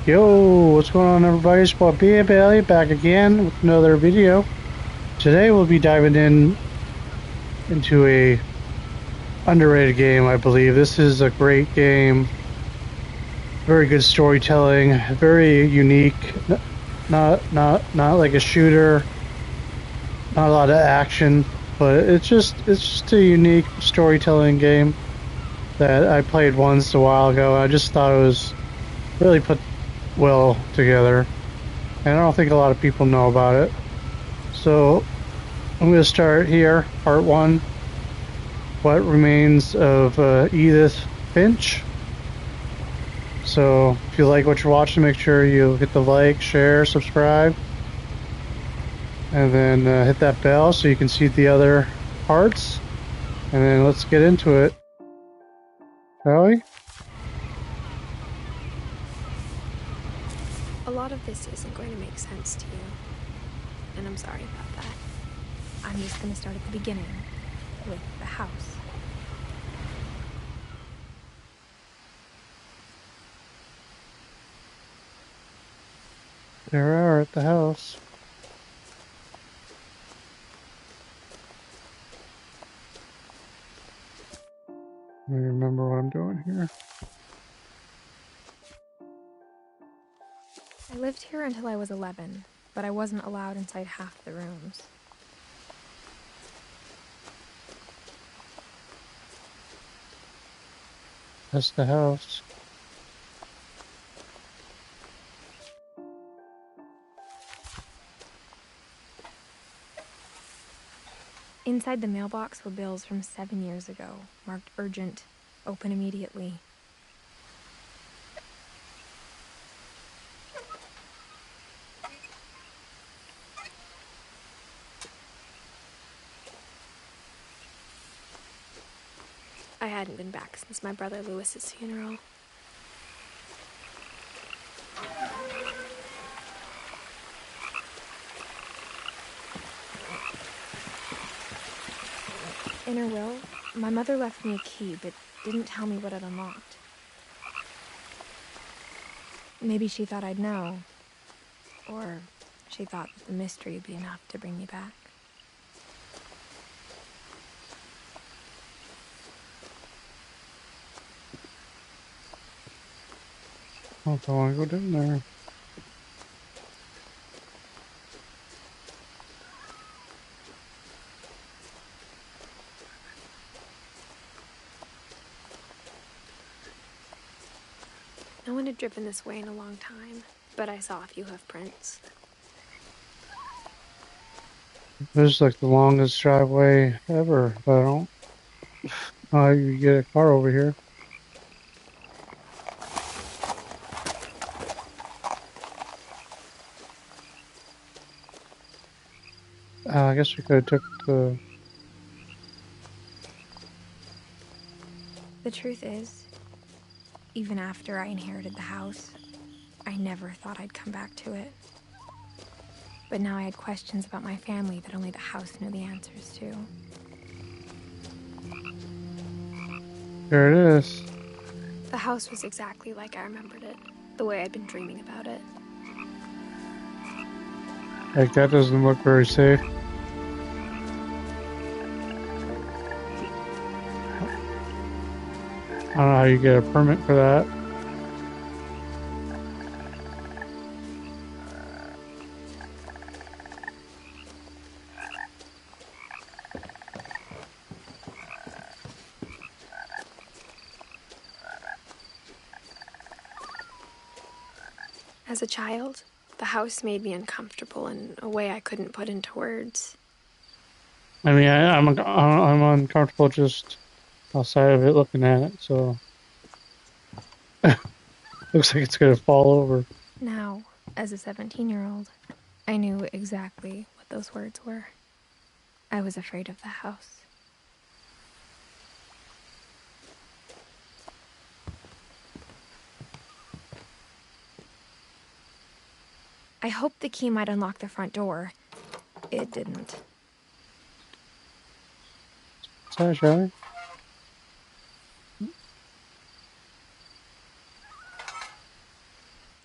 Yo, what's going on everybody? It's about BeerBellys back again with another video. Today we'll be diving into a underrated game, I believe. This is a great game. Very good storytelling, very unique. Not like a shooter. Not a lot of action, but it's just a unique storytelling game that I played once a while ago. I just thought it was really put well together. And I don't think a lot of people know about it. So I'm going to start here, part one. What remains of Edith Finch? So if you like what you're watching, make sure you hit the like, share, subscribe, and then hit that bell so you can see the other parts. And then let's get into it, shall we? A lot of this isn't going to make sense to you, and I'm sorry about that. I'm just going to start at the beginning, with the house. There we are at the house. Let me remember what I'm doing here. I lived here until I was 11, but I wasn't allowed inside half the rooms. That's the house. Inside the mailbox were bills from 7 years ago, marked urgent, open immediately. I hadn't been back since my brother Lewis's funeral. In her will, my mother left me a key, but didn't tell me what it unlocked. Maybe she thought I'd know, or she thought that the mystery would be enough to bring me back. Oh, I want to go down there. No one had driven this way in a long time, but I saw a few hoof prints. This is like the longest driveway ever, but I don't know how you get a car over here. I guess we could have took the... The truth is, even after I inherited the house, I never thought I'd come back to it. But now I had questions about my family that only the house knew the answers to. There it is. The house was exactly like I remembered it, the way I'd been dreaming about it. Like, that doesn't look very safe. I don't know how you get a permit for that. As a child, the house made me uncomfortable in a way I couldn't put into words. I mean, I'm uncomfortable just outside of it looking at it, so... Looks like it's gonna fall over. Now, as a 17-year-old, I knew exactly what those words were. I was afraid of the house. I hoped the key might unlock the front door. It didn't. Sorry, Charlie.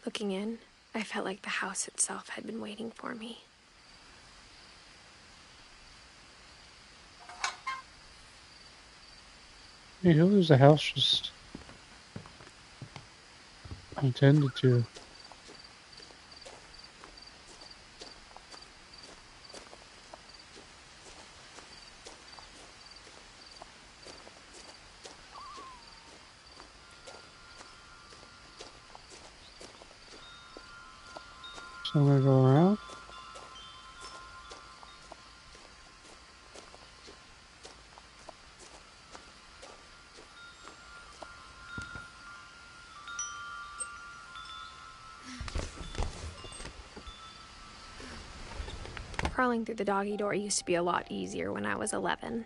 The Looking in, I felt like the house itself had been waiting for me. Hey, who leaves the house just untended to? So I'm gonna go around. Crawling through the doggy door used to be a lot easier when I was 11.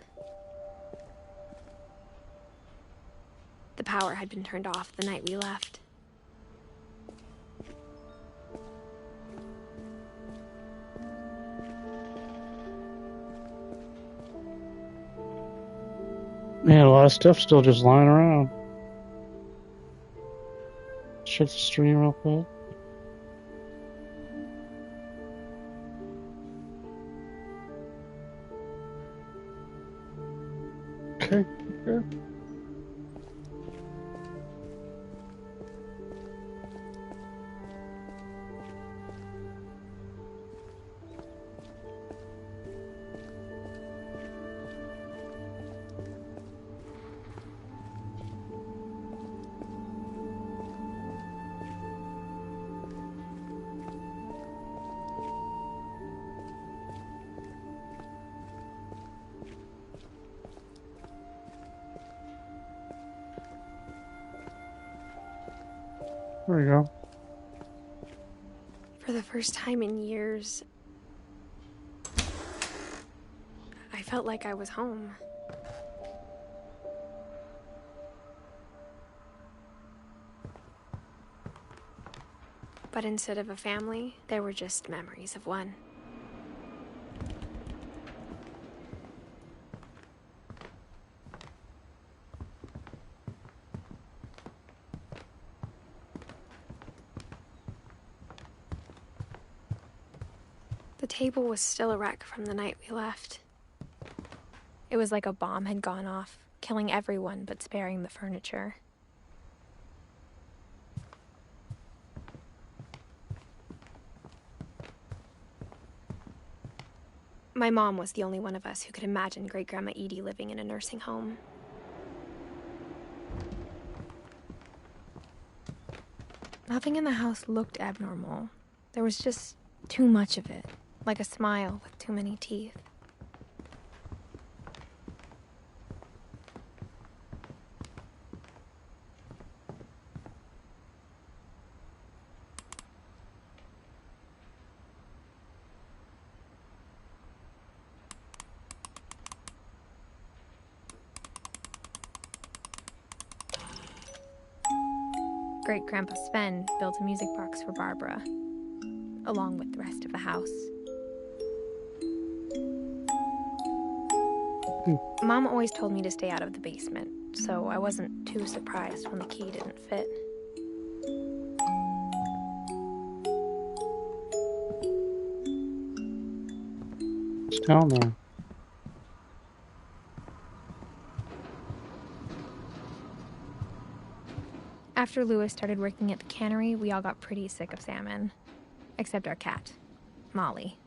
The power had been turned off the night we left. Man, a lot of stuff still just lying around. Check the stream real quick. Okay, okay. There we go. For the first time in years, I felt like I was home. But instead of a family, there were just memories of one. The table was still a wreck from the night we left. It was like a bomb had gone off, killing everyone but sparing the furniture. My mom was the only one of us who could imagine Great-Grandma Edie living in a nursing home. Nothing in the house looked abnormal. There was just too much of it, like a smile with too many teeth. Great-Grandpa Sven built a music box for Barbara, along with the rest of the house. Mom always told me to stay out of the basement, so I wasn't too surprised when the key didn't fit. It's down there. After Louis started working at the cannery, we all got pretty sick of salmon. Except our cat, Molly.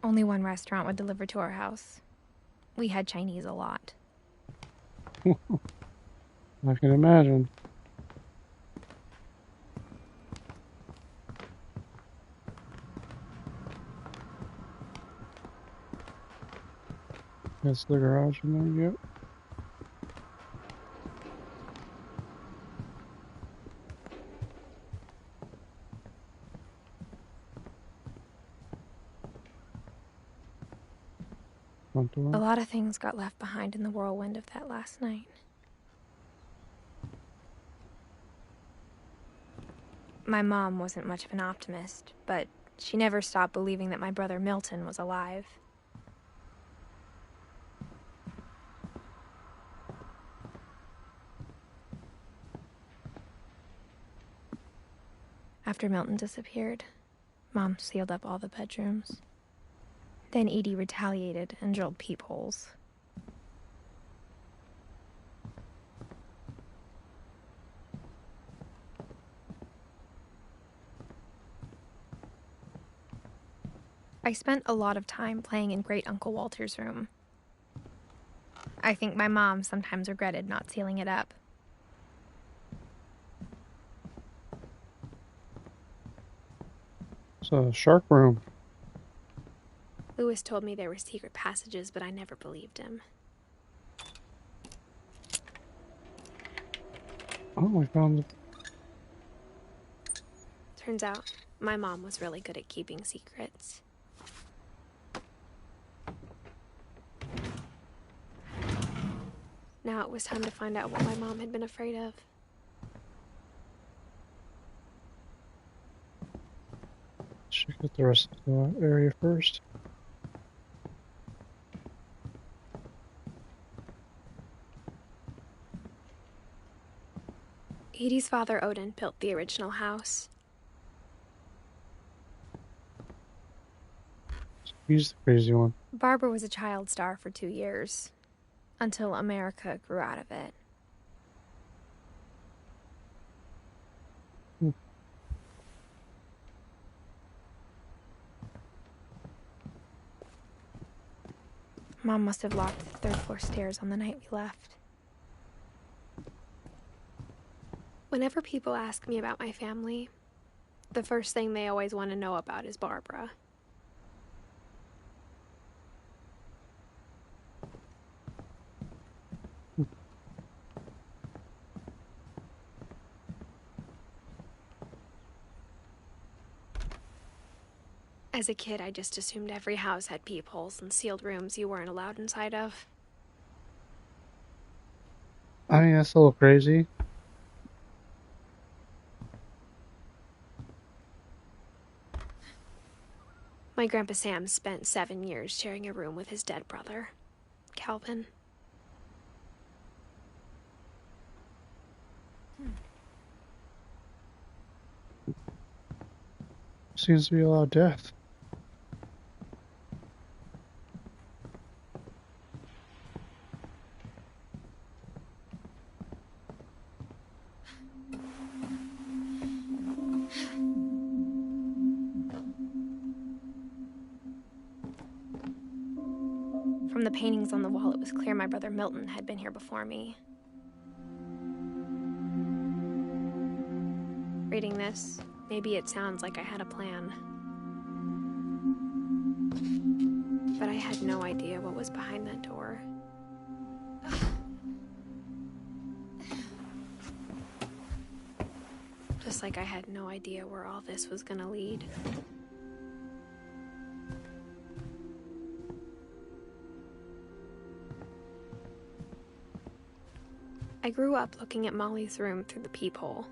Only one restaurant would deliver to our house. We had Chinese a lot. I can imagine. That's the garage in there, yep. Front door. A lot of things got left behind in the whirlwind of that last night. My mom wasn't much of an optimist, but she never stopped believing that my brother Milton was alive. After Milton disappeared, Mom sealed up all the bedrooms. Then Edie retaliated and drilled peepholes. I spent a lot of time playing in Great Uncle Walter's room. I think my mom sometimes regretted not sealing it up. It's a shark room. Lewis told me there were secret passages, but I never believed him. Oh, I found it. Turns out, my mom was really good at keeping secrets. Now it was time to find out what my mom had been afraid of. Check out the rest of the area first. Edie's father, Odin, built the original house. He's the crazy one. Barbara was a child star for 2 years, until America grew out of it. Mom must have locked the third-floor stairs on the night we left. Whenever people ask me about my family, the first thing they always want to know about is Barbara. As a kid, I just assumed every house had peepholes and sealed rooms you weren't allowed inside of. I mean, that's a little crazy. My Grandpa Sam spent 7 years sharing a room with his dead brother, Calvin. Seems to be a lot of death. From the paintings on the wall, it was clear my brother Milton had been here before me. Reading this, maybe it sounds like I had a plan. But I had no idea what was behind that door. Just like I had no idea where all this was gonna lead. I grew up looking at Molly's room through the peephole.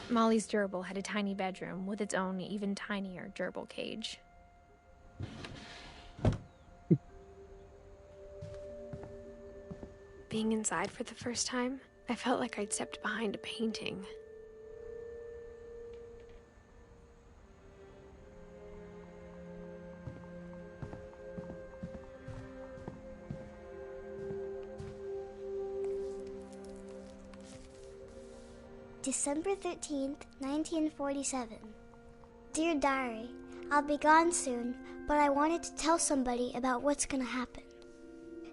Molly's gerbil had a tiny bedroom with its own even tinier gerbil cage. Being inside for the first time, I felt like I'd stepped behind a painting. December 13th, 1947. Dear Diary, I'll be gone soon, but I wanted to tell somebody about what's gonna happen.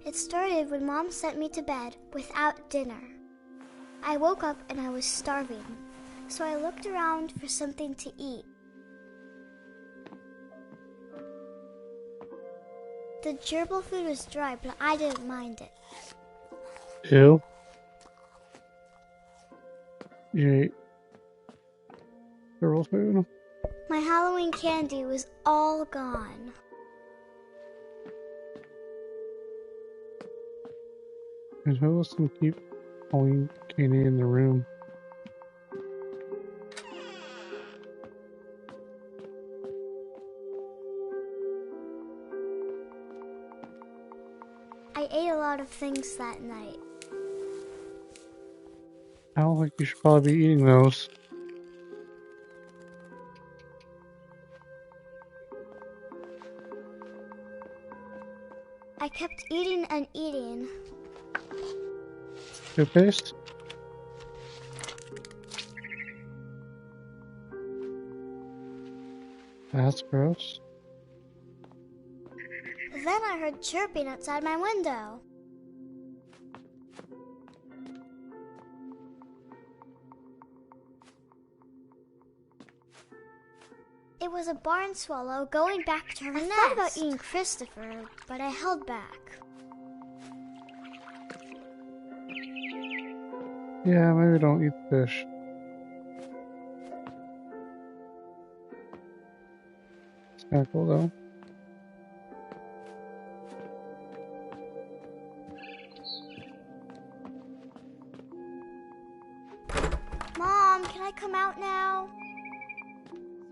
It started when Mom sent me to bed without dinner. I woke up and I was starving, so I looked around for something to eat. The gerbil food was dry, but I didn't mind it. Ew. You ate gerbil food? My Halloween candy was all gone. And who else can keep Halloween candy in the room? I ate a lot of things that night. I don't think you should probably be eating those. I kept eating and eating. Toothpaste? That's gross. Then I heard chirping outside my window. It was a barn swallow going back to her nest. I thought about eating Christopher, but I held back. Yeah, maybe don't eat fish. It's kind of cool though. Mom, can I come out now?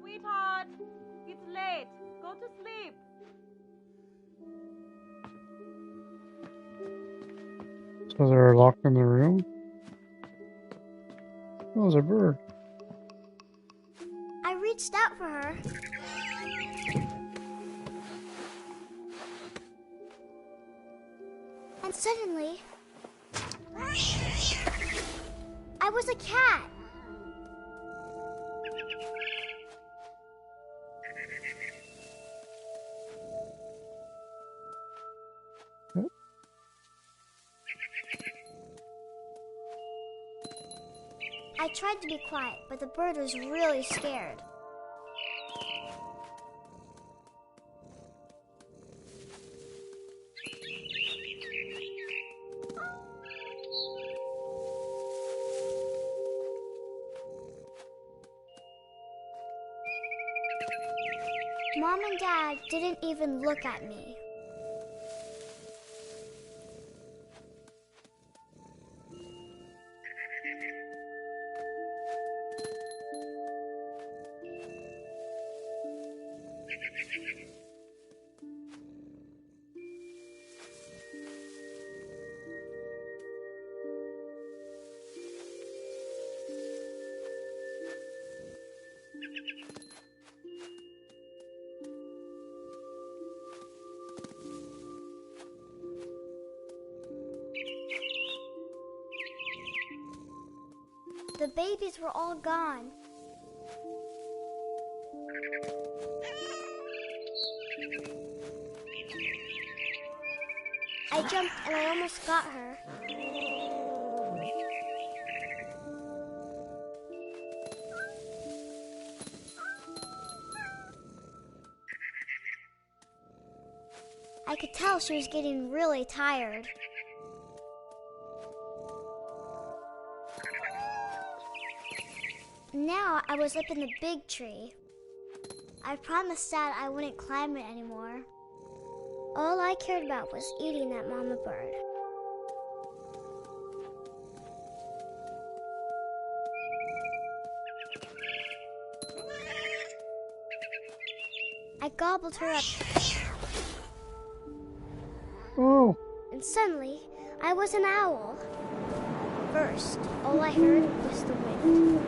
Sweetheart, it's late. Go to sleep. So they're locked in the room? Oh, there's a bird. I reached out for her. And suddenly, I was a cat. Yep. I tried to be quiet, but the bird was really scared. Mom and Dad didn't even look at me. The babies were all gone. I jumped and I almost got her. I could tell she was getting really tired. Now I was up in the big tree. I promised Dad I wouldn't climb it anymore. All I cared about was eating that mama bird. I gobbled her up. Oh! And suddenly, I was an owl. First, all I heard was the wind.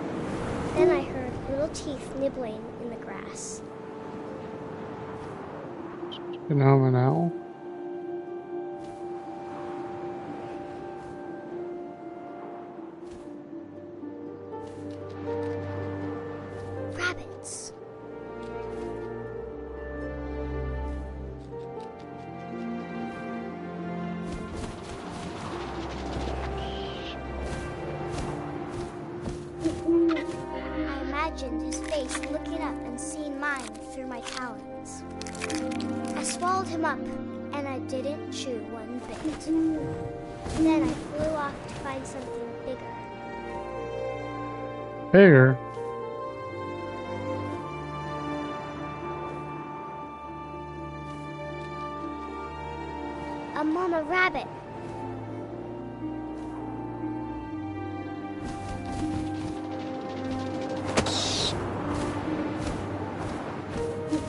Then I heard little teeth nibbling in the grass. And now I'm an owl. Rabbits. I imagined his face looking up and seeing mine through my talons. I swallowed him up, and I didn't chew one bit. Then I flew off to find something bigger. Bigger? A mama rabbit.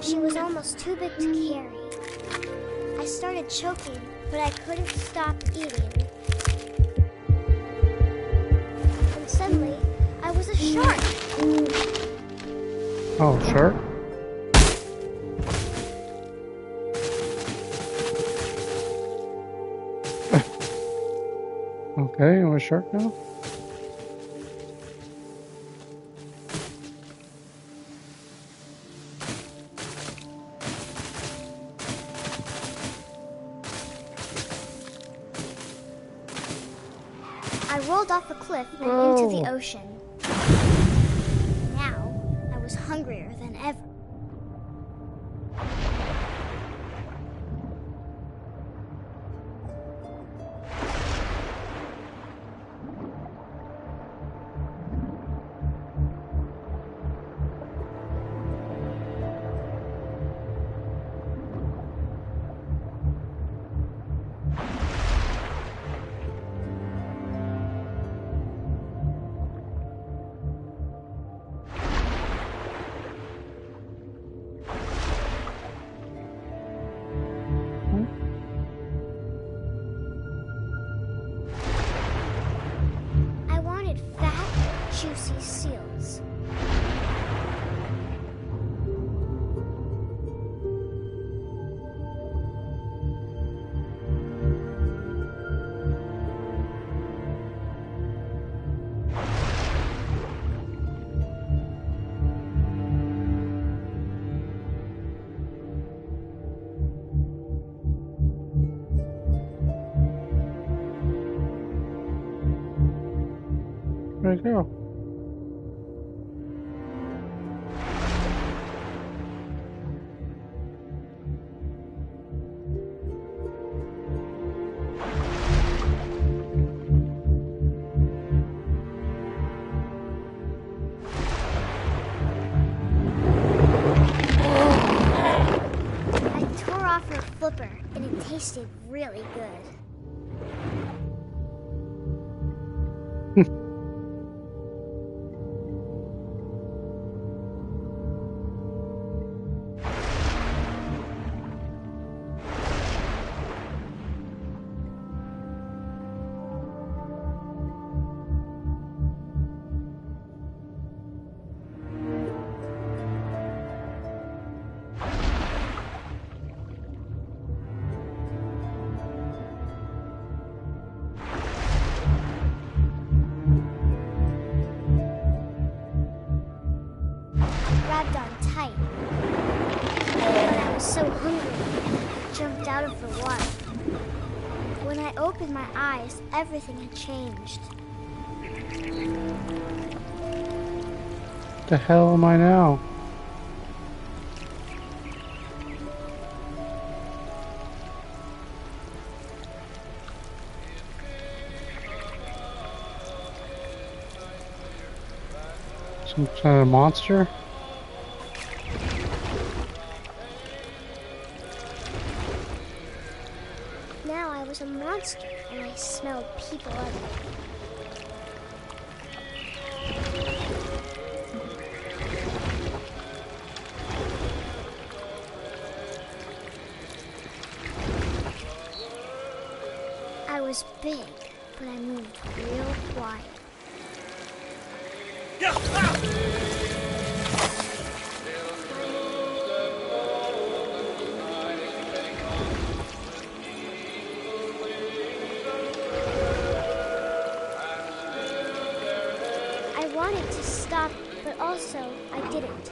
She was almost too big to carry. I started choking, but I couldn't stop eating. And suddenly, I was a shark. Oh, shark? Okay, I'm a shark now? I rolled off a cliff and into the ocean. Now, I was hungrier than ever. Juicy seals. Where'd it go? Flipper, and it tasted really good. Grabbed on tight, but I was so hungry, I jumped out of the water. When I opened my eyes, everything had changed. The hell am I now? Some kind of monster? Now I was a monster, and I smelled people everywhere. I was big, but I moved real quiet. I wanted to stop, but also I didn't.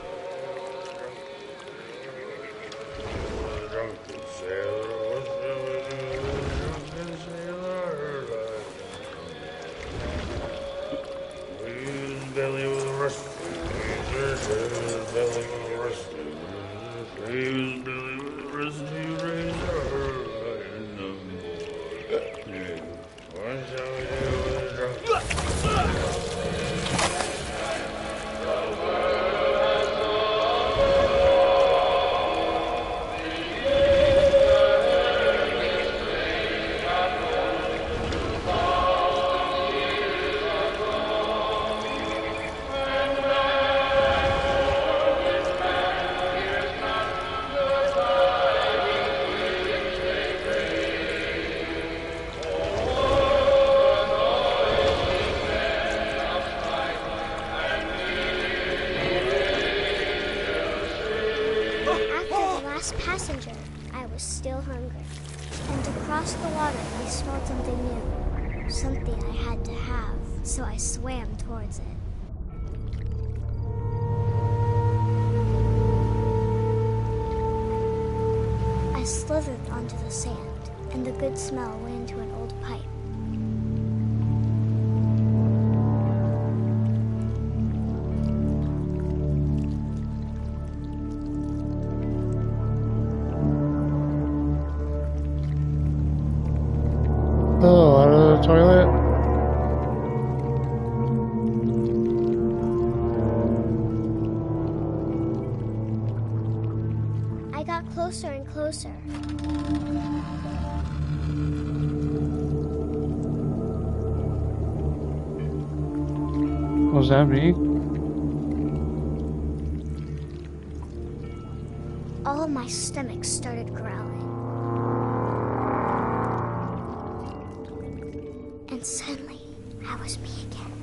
last passenger, I was still hungry. And across the water, I smelled something new. Something I had to have, so I swam towards it. I slithered onto the sand, and the good smell went into an old pipe. Oh, out of the toilet? I got closer and closer. Was that me? All of my stomach started growling. And suddenly, I was me again.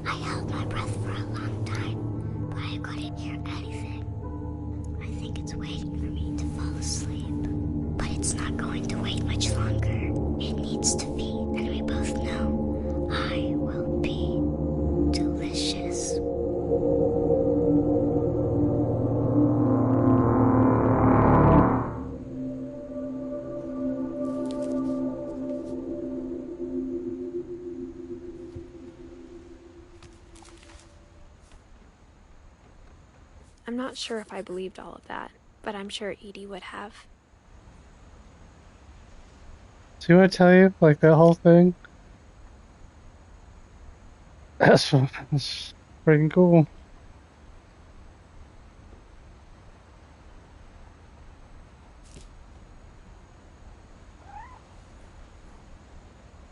I held my breath for a long time, but I couldn't hear anything. I think it's waiting for me to fall asleep. But it's not going to wait much longer. It needs to feed, and we both know I will be delicious. I'm not sure if I believed all of that, but I'm sure Edie would have. See what I tell you? Like that whole thing? That's freaking cool.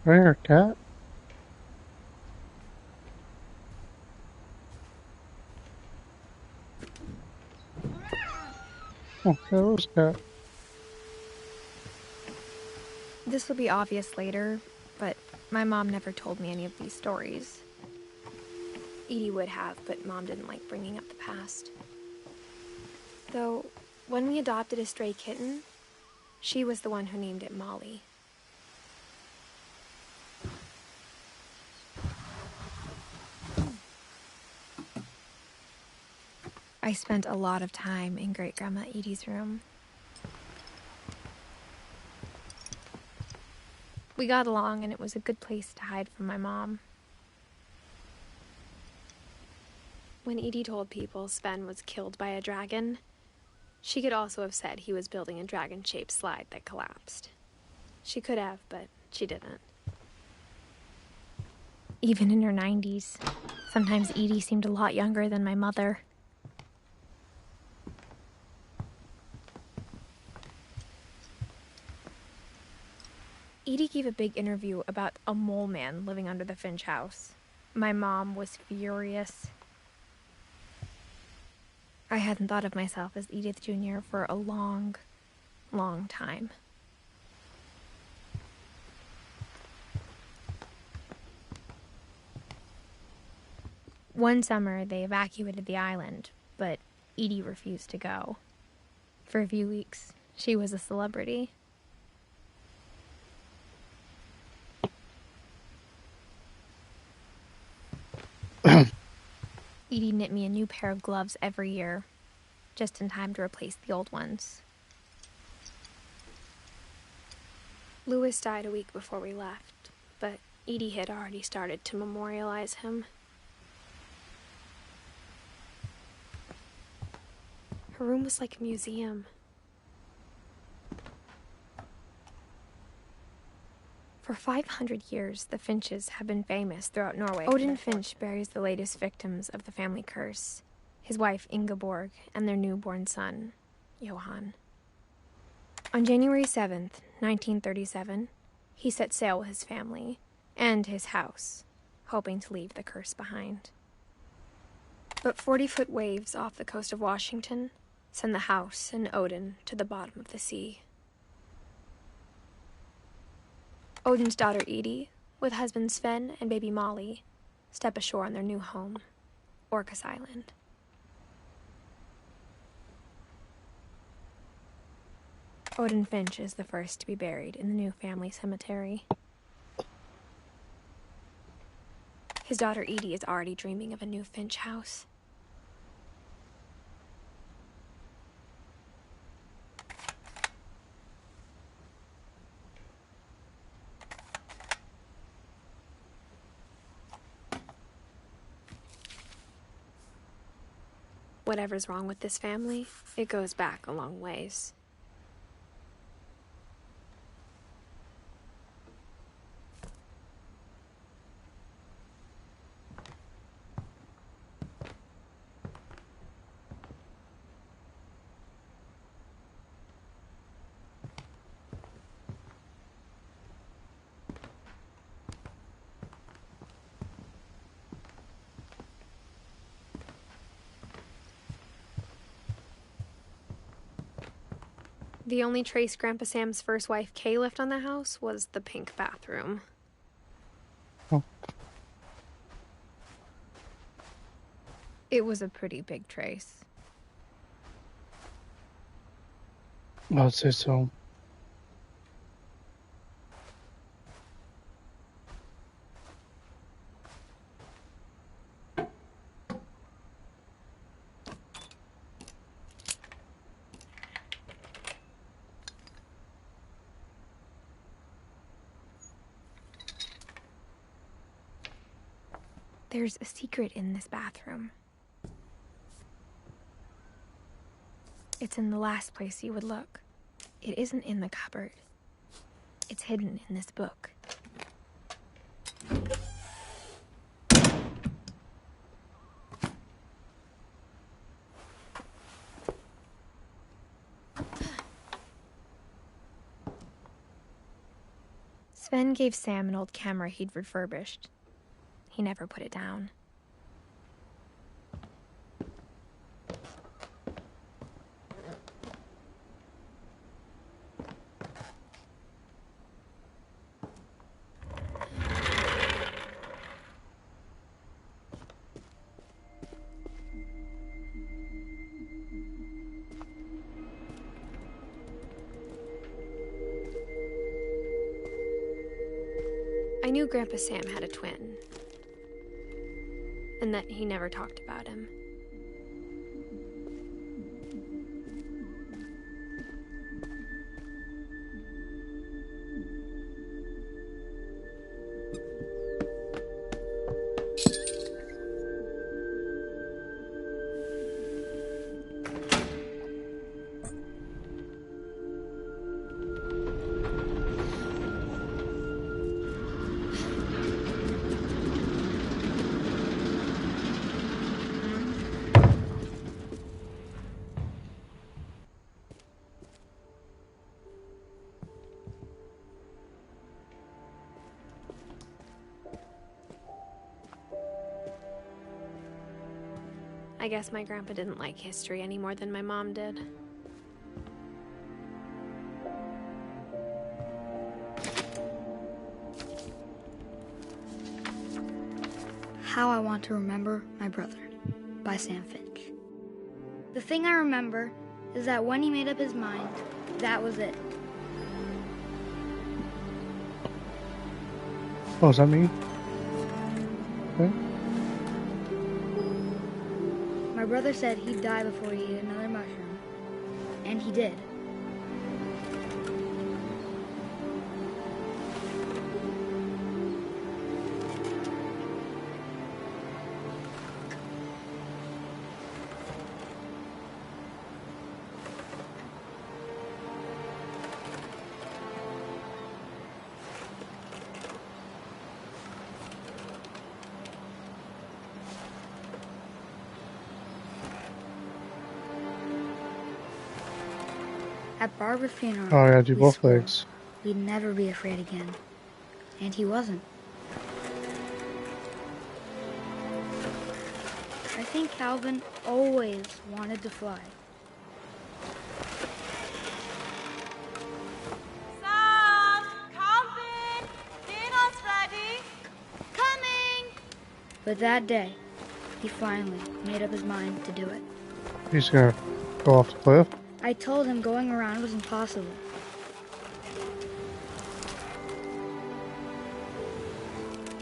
Right here, cat. Oh, there was cat. This will be obvious later, but my mom never told me any of these stories. Edie would have, but Mom didn't like bringing up the past. Though, when we adopted a stray kitten, she was the one who named it Molly. I spent a lot of time in Great-Grandma Edie's room. We got along, and it was a good place to hide from my mom. When Edie told people Sven was killed by a dragon, she could also have said he was building a dragon-shaped slide that collapsed. She could have, but she didn't. Even in her 90s, sometimes Edie seemed a lot younger than my mother. Edie gave a big interview about a mole man living under the Finch house. My mom was furious. I hadn't thought of myself as Edith Jr. for a long, long time. One summer, they evacuated the island, but Edie refused to go. For a few weeks, she was a celebrity. Edie knit me a new pair of gloves every year, just in time to replace the old ones. Louis died a week before we left, but Edie had already started to memorialize him. Her room was like a museum. For 500 years, the Finches have been famous throughout Norway. Odin Finch buries the latest victims of the family curse, his wife Ingeborg and their newborn son, Johan. On January 7th, 1937, he set sail with his family and his house, hoping to leave the curse behind. But 40-foot waves off the coast of Washington send the house and Odin to the bottom of the sea. Odin's daughter Edie, with husband Sven and baby Molly, step ashore on their new home, Orcas Island. Edith Finch is the first to be buried in the new family cemetery. His daughter Edie is already dreaming of a new Finch house. Whatever's wrong with this family, it goes back a long ways. The only trace Grandpa Sam's first wife, Kay, left on the house was the pink bathroom. Oh. It was a pretty big trace. I'd say so. There's a secret in this bathroom. It's in the last place you would look. It isn't in the cupboard. It's hidden in this book. Sven gave Sam an old camera he'd refurbished. He never put it down. I knew Grandpa Sam had a twin, and that he never talked about him. I guess my grandpa didn't like history any more than my mom did. How I Want to Remember My Brother by Sam Finch. The thing I remember is that when he made up his mind, that was it. Oh, is that me? Okay. My brother said he'd die before he ate another mushroom, and he did. At Barbara's funeral, Oh, yeah, do we both swore legs. we'd never be afraid again. And he wasn't. I think Calvin always wanted to fly. Sam! Calvin! Dinner's ready! Coming! But that day, he finally made up his mind to do it. He's gonna go off the cliff. I told him going around was impossible.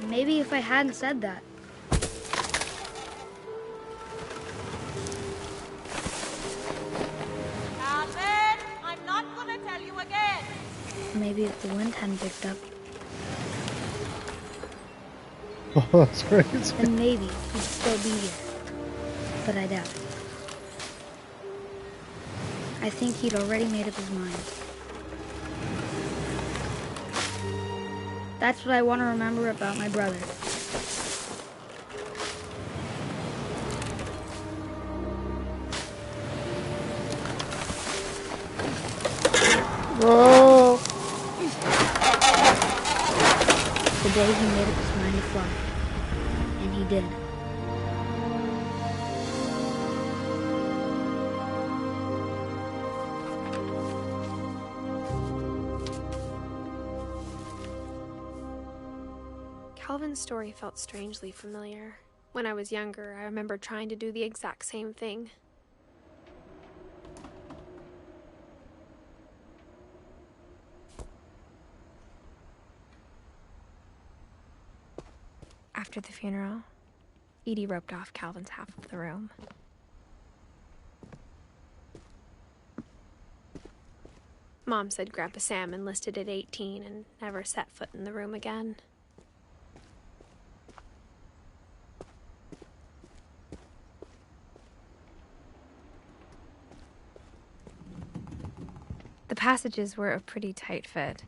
Maybe if I hadn't said that. Calvin, I'm not gonna tell you again. Maybe if the wind hadn't picked up, Oh, that's crazy. then maybe he'd still be here. But I doubt it. I think he'd already made up his mind. That's what I want to remember about my brother. Oh! The day he made up his mind to fly. And he did. Calvin's story felt strangely familiar. When I was younger, I remember trying to do the exact same thing. After the funeral, Edie roped off Calvin's half of the room. Mom said Grandpa Sam enlisted at 18 and never set foot in the room again. The passages were a pretty tight fit.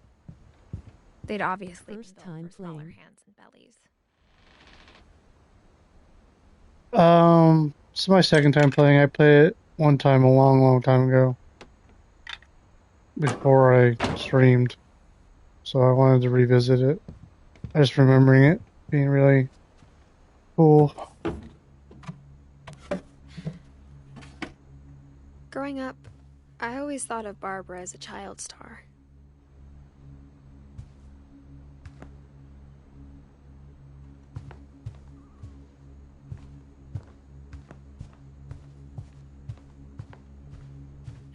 They'd obviously been built for smaller hands and bellies. This is my second time playing. I played it one time a long, long time ago. Before I streamed. So I wanted to revisit it. I just remembering it being really cool. Growing up, I always thought of Barbara as a child star.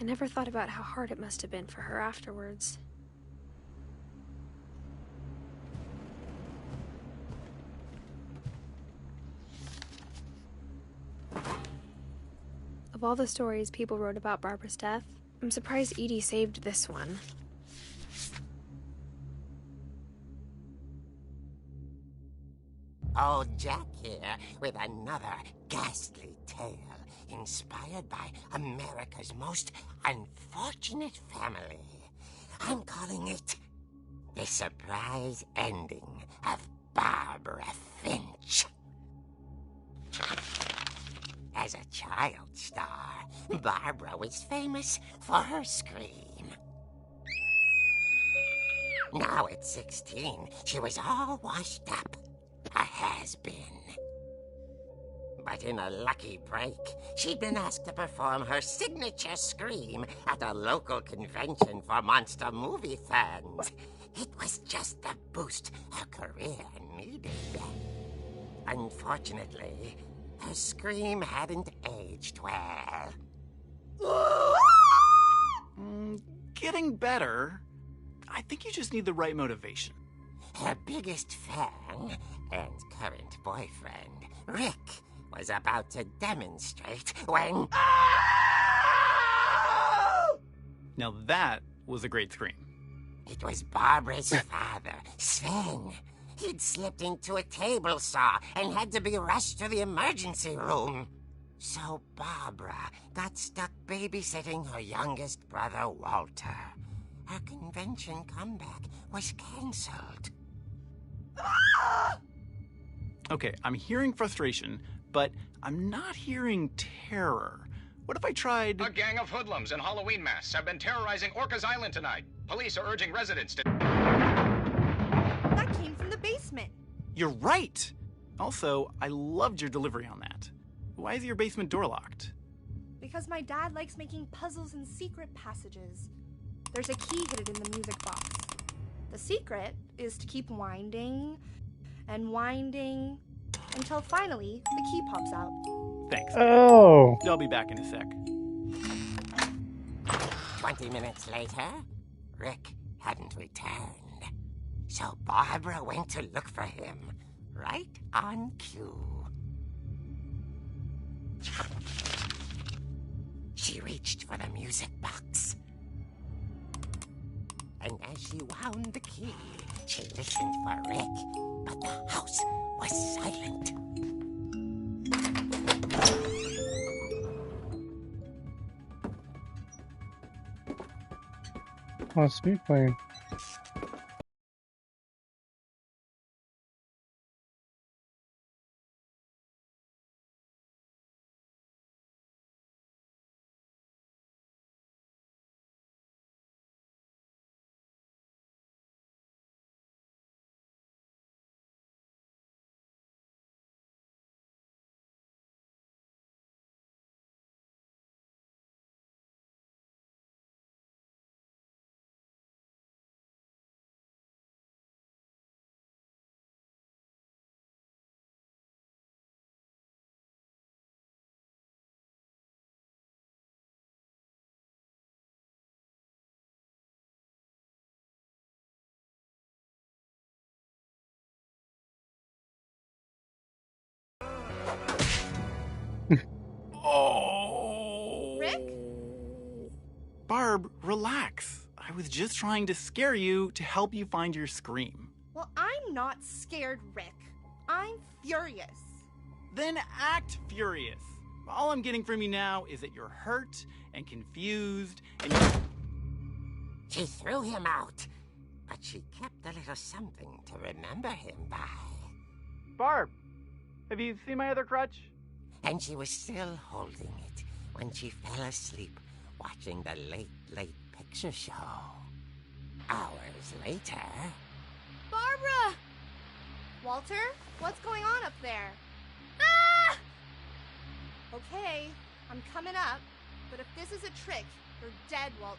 I never thought about how hard it must have been for her afterwards. Of all the stories people wrote about Barbara's death, I'm surprised Edie saved this one. Old Jack here with another ghastly tale inspired by America's most unfortunate family. I'm calling it The Surprise Ending of Barbara Finch. As a child star, Barbara was famous for her scream. Now at 16, she was all washed up. A has-been. But in a lucky break, she'd been asked to perform her signature scream at a local convention for monster movie fans. It was just the boost her career needed. Unfortunately, her scream hadn't aged well. Getting better. I think you just need the right motivation. Her biggest fan and current boyfriend, Rick, was about to demonstrate when... Now that was a great scream. It was Barbara's father, Sven. He'd slipped into a table saw and had to be rushed to the emergency room. So Barbara got stuck babysitting her youngest brother, Walter. Her convention comeback was cancelled. Okay, I'm hearing frustration, but I'm not hearing terror. What if I tried... A gang of hoodlums in Halloween masks have been terrorizing Orcas Island tonight. Police are urging residents to... That came from the basement. You're right! Also, I loved your delivery on that. Why is your basement door locked? Because my dad likes making puzzles and secret passages. There's a key hidden in the music box. The secret is to keep winding and winding until finally the key pops out. Thanks. Oh! I'll be back in a sec. 20 minutes later, Rick hadn't returned. So Barbara went to look for him, right on cue. She reached for the music box. And as she wound the key, she listened for Rick, but the house was silent. Oh, it's me playing. Oh! Rick? Barb, relax. I was just trying to scare you to help you find your scream. Well, I'm not scared, Rick. I'm furious. Then act furious. All I'm getting from you now is that you're hurt and confused and She threw him out, but she kept a little something to remember him by. Barb, have you seen my other crutch? And she was still holding it when she fell asleep watching the Late Picture Show. Hours later... Barbara! Walter, what's going on up there? Ah! Okay, I'm coming up, but if this is a trick, you're dead, Walter.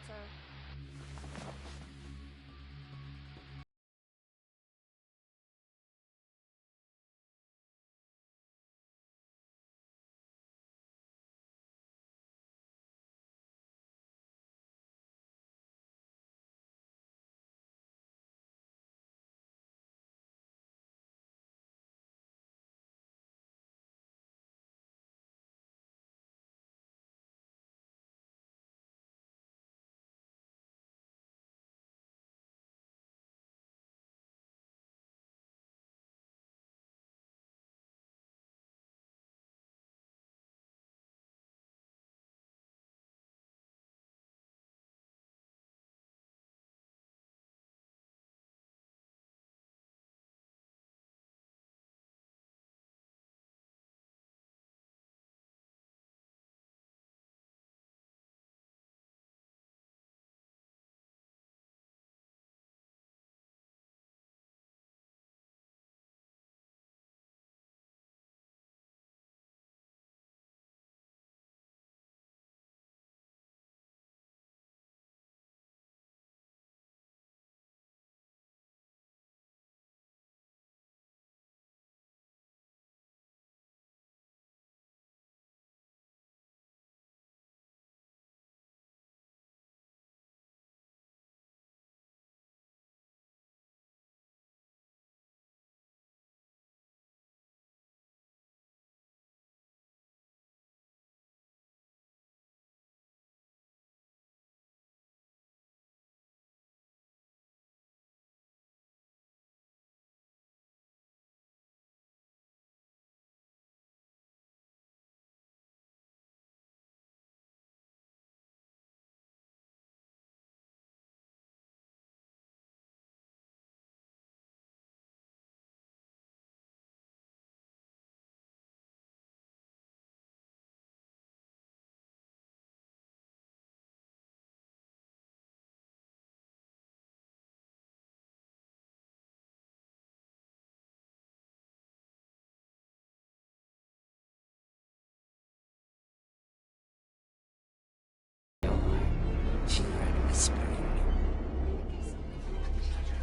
She heard whispering.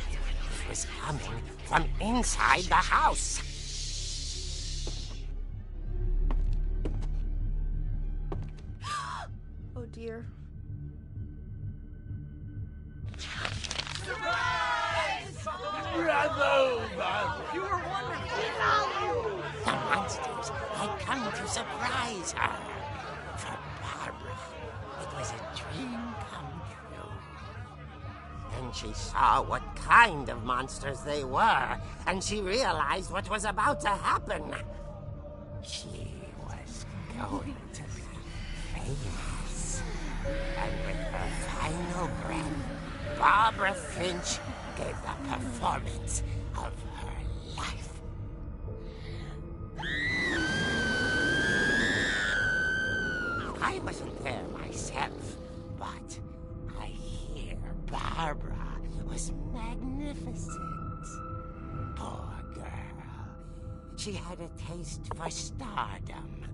It was coming from inside the house. Oh dear. You were wonderful. The monsters had come to surprise her. For Barbara, it was a dream come true. Then she saw what kind of monsters they were, and she realized what was about to happen. She was going to be famous. And with her final breath, Barbara Finch gave the performance of her life. I wasn't there myself, but I hear Barbara was magnificent. Poor girl. She had a taste for stardom.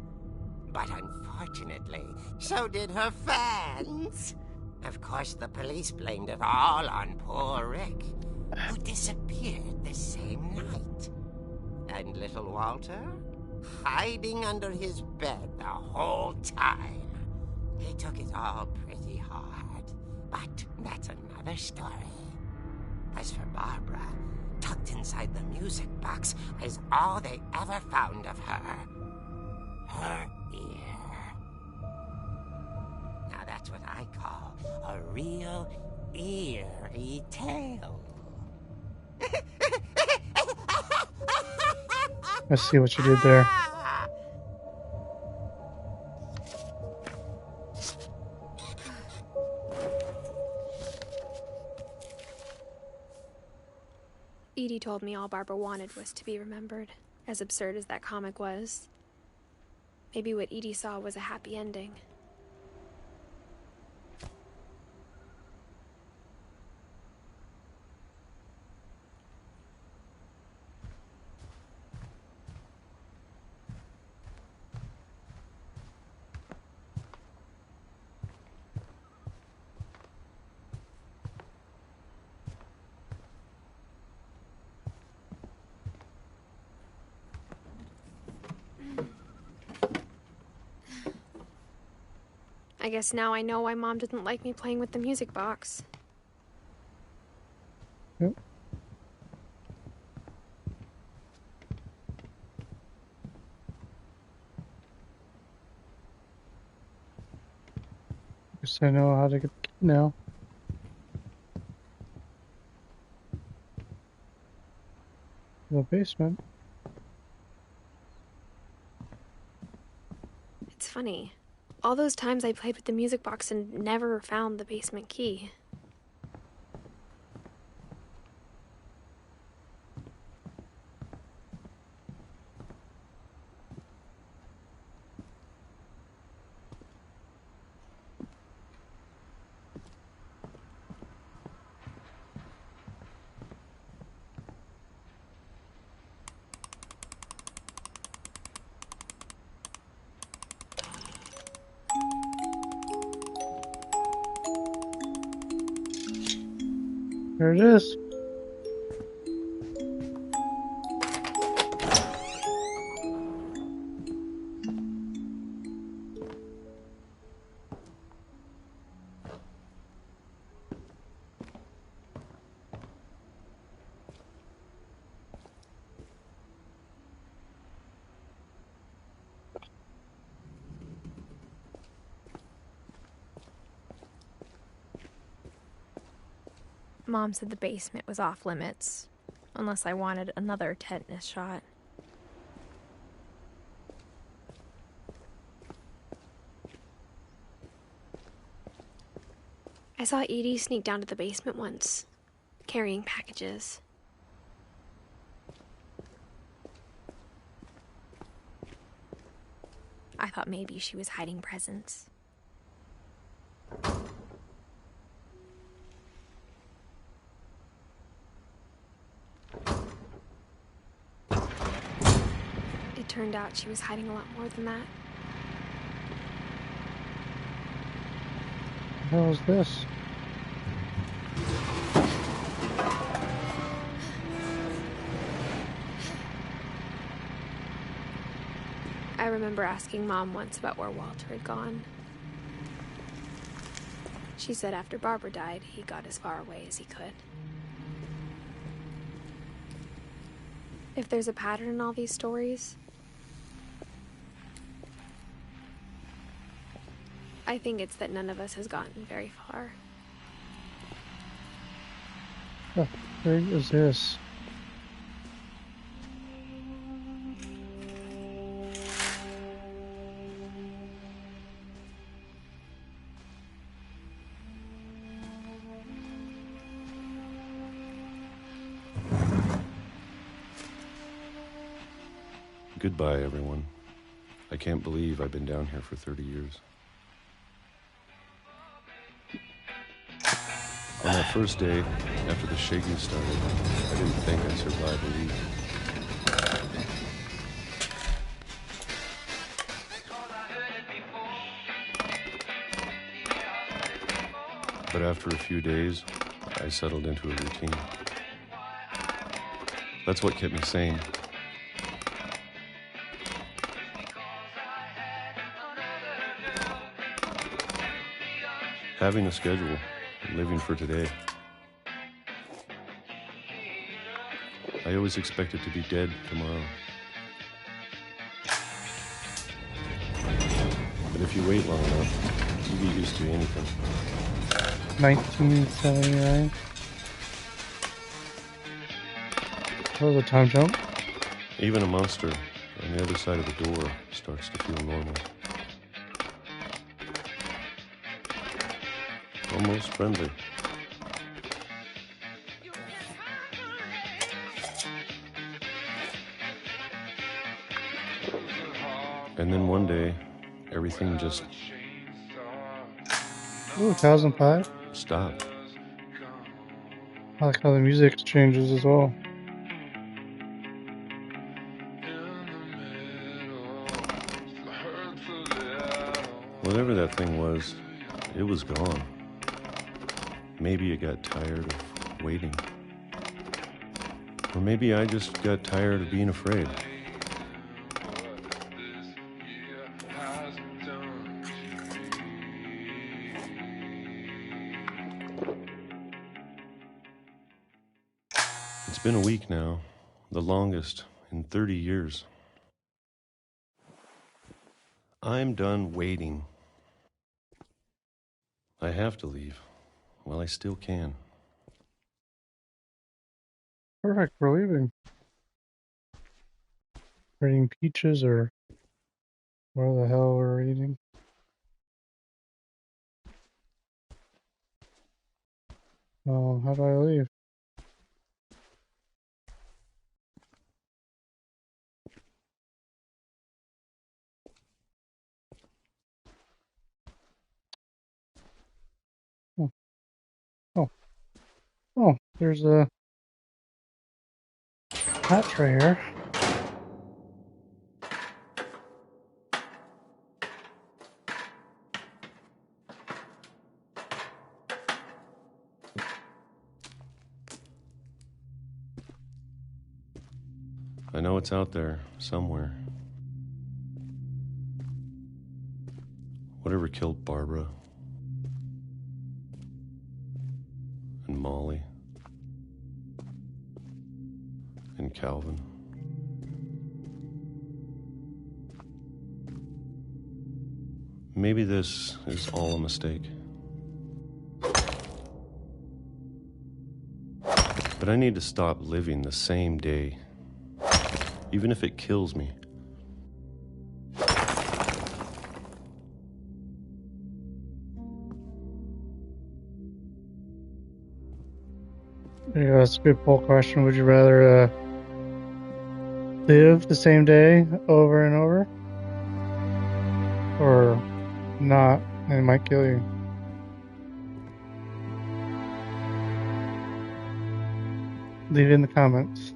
But unfortunately, so did her fans. Of course, the police blamed it all on poor Rick, who disappeared the same night. And little Walter, hiding under his bed the whole time. He took it all pretty hard, but that's another story. As for Barbara, tucked inside the music box is all they ever found of her. Her ear. Now that's what I call a real eerie tale. I see what you did there. Edie told me all Barbara wanted was to be remembered, as absurd as that comic was. Maybe what Edie saw was a happy ending. I guess now I know why Mom didn't like me playing with the music box. Yep. Guess I know how to get the key now. The basement. It's funny. All those times I played with the music box and never found the basement key. There it is. Mom said the basement was off limits, unless I wanted another tetanus shot. I saw Edie sneak down to the basement once, carrying packages. I thought maybe she was hiding presents. It turned out she was hiding a lot more than that. What the hell is this? I remember asking Mom once about where Walter had gone. She said after Barbara died, he got as far away as he could. If there's a pattern in all these stories, I think it's that none of us has gotten very far. What the frig is this? Goodbye, everyone. I can't believe I've been down here for 30 years. On that first day, after the shaking started, I didn't think I'd survive a week. But after a few days, I settled into a routine. That's what kept me sane. Having a schedule, living for today. I always expected to be dead tomorrow. But if you wait long enough, you get used to anything. 1979. That was a time jump. Even a monster on the other side of the door starts to feel normal. Almost friendly. And then one day, everything just... Ooh, 2005. stopped. I like how the music changes as well. Whatever that thing was, it was gone. Maybe it got tired of waiting. Or maybe I just got tired of being afraid. It's been a week now, the longest in 30 years. I'm done waiting. I have to leave. Well, I still can. Perfect for leaving. Eating peaches or where the hell we're eating. How do I leave? Oh, oh, oh! There's a hat tray here. I know it's out there, somewhere. Whatever killed Barbara and Molly and Calvin. Maybe this is all a mistake. But I need to stop living the same day, even if it kills me. Yeah, that's a good poll question. Would you rather live the same day over and over? Or not, and it might kill you? Leave it in the comments.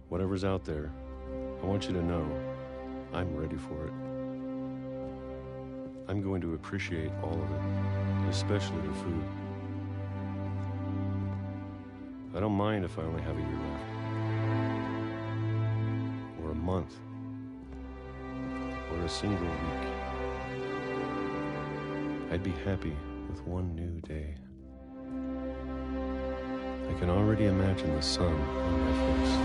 Whatever's out there, I want you to know I'm ready for it. I'm going to appreciate all of it, especially the food. I don't mind if I only have a year left. Or a month. Or a single week. I'd be happy with one new day. I can already imagine the sun on my face.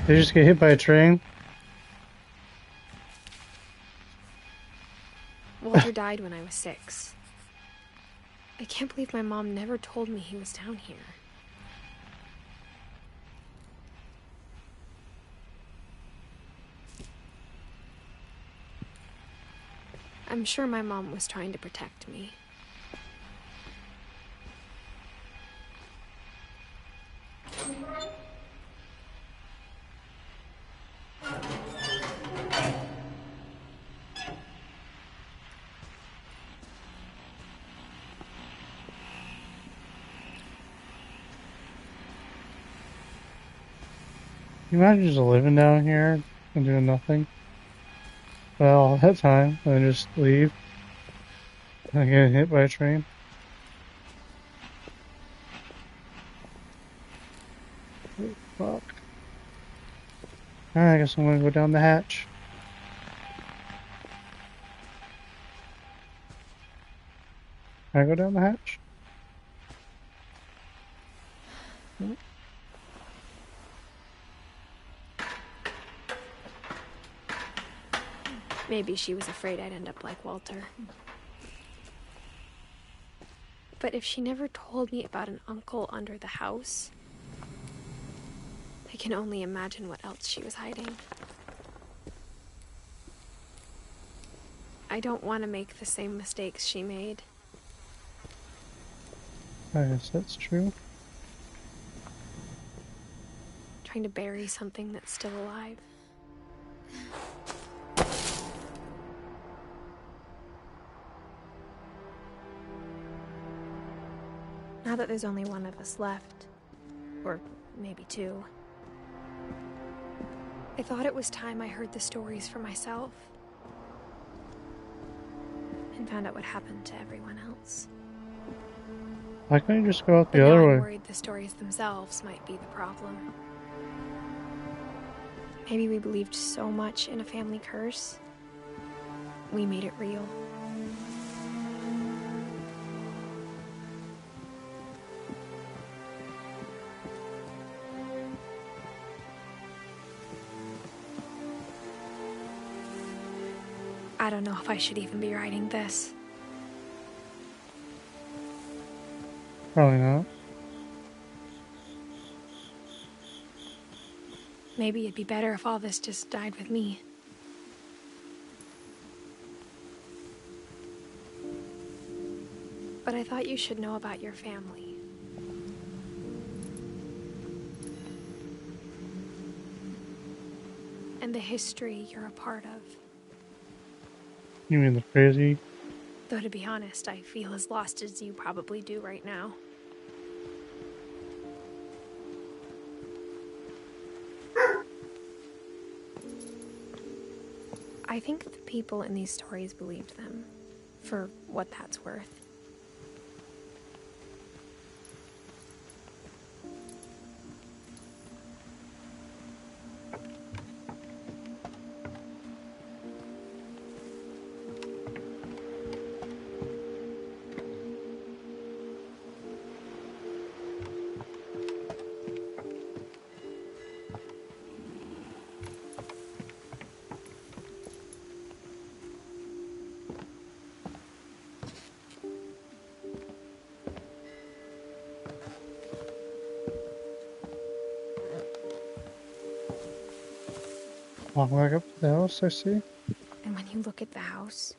They just get hit by a train? Walter died when I was 6. I can't believe my mom never told me he was down here. I'm sure my mom was trying to protect me. Can you imagine just living down here and doing nothing? Well, that time, and then just leave and get hit by a train. Oh, fuck. Alright, I guess I'm gonna go down the hatch. Can I go down the hatch? Nope. Maybe she was afraid I'd end up like Walter. But if she never told me about an uncle under the house, I can only imagine what else she was hiding. I don't want to make the same mistakes she made. I guess that's true. Trying to bury something that's still alive. Now that there's only one of us left, or maybe 2, I thought it was time I heard the stories for myself and found out what happened to everyone else. Why can't you just go out the But other now way? I'm worried the stories themselves might be the problem. Maybe we believed so much in a family curse, we made it real. I don't know if I should even be writing this. Probably not. Maybe it'd be better if all this just died with me. But I thought you should know about your family. And the history you're a part of. You mean the crazy? Though to be honest, I feel as lost as you probably do right now. I think the people in these stories believed them, for what that's worth. Walk back up to the house, I see. And when you look at the house,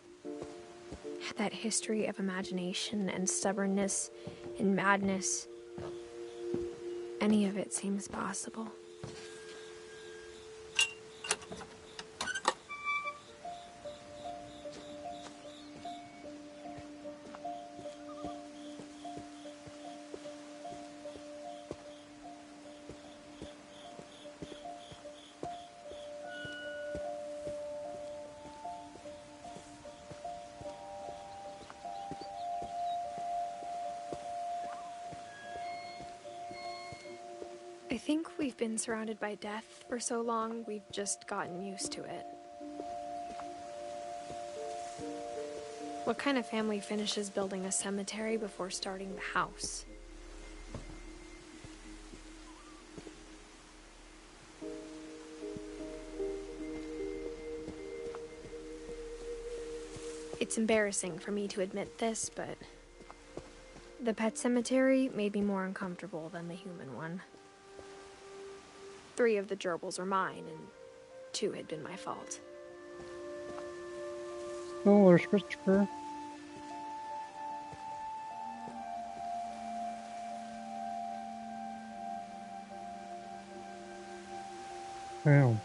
that history of imagination and stubbornness and madness, any of it seems possible. I I think we've been surrounded by death for so long, we've just gotten used to it. What kind of family finishes building a cemetery before starting the house? It's embarrassing for me to admit this, but the pet cemetery made me more uncomfortable than the human one. 3 of the gerbils were mine, and 2 had been my fault. Oh, there's Christopher. Wow.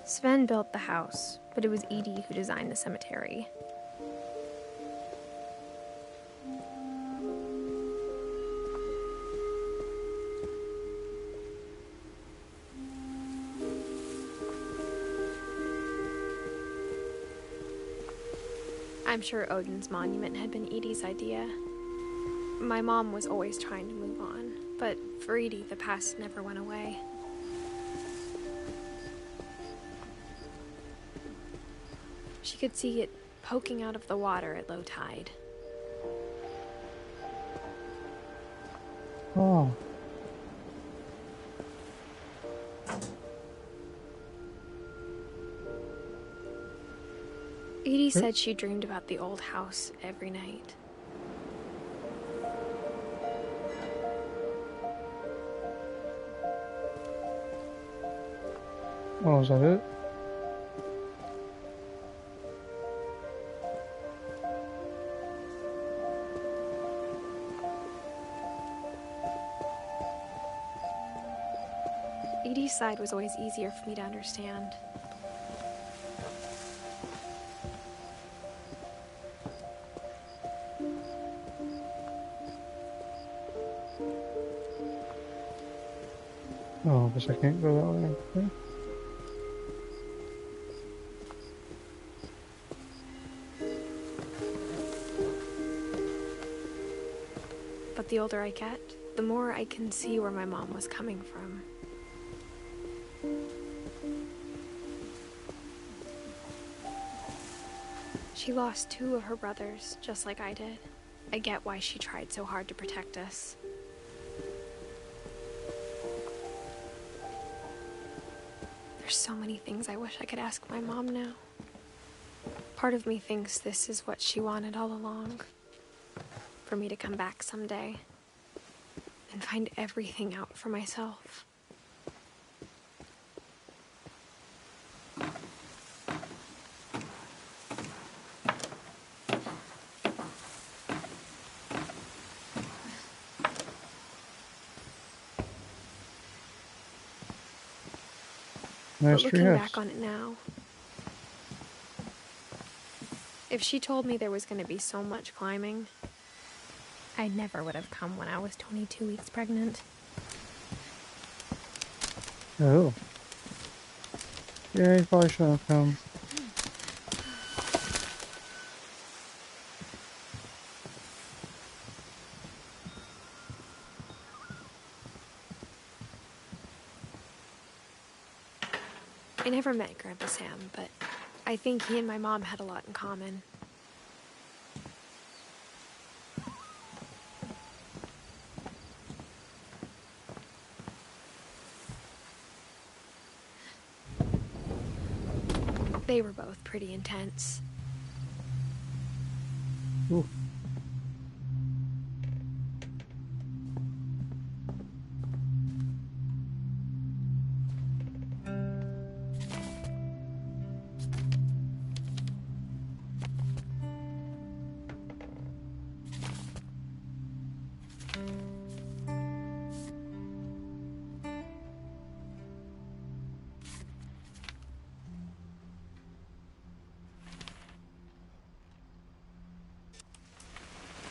Sven built the house, but it was Edie who designed the cemetery. I'm sure Odin's monument had been Edie's idea. My mom was always trying to move on, but for Edie, the past never went away. She could see it poking out of the water at low tide. Oh. Edie said she dreamed about the old house every night. Oh, is that it? Edie's side was always easier for me to understand. Oh, I guess I can't go that way. Okay. But the older I get, the more I can see where my mom was coming from. She lost 2 of her brothers, just like I did. I get why she tried so hard to protect us. There's so many things I wish I could ask my mom now. Part of me thinks this is what she wanted all along. For me to come back someday and find everything out for myself. Nice But tree looking house. back on it now, if she told me there was going to be so much climbing, I never would have come when I was 22 weeks pregnant. Oh. Yeah, you probably shouldn't have come. I never met Grandpa Sam, but I think he and my mom had a lot in common. They were both pretty intense. Ooh.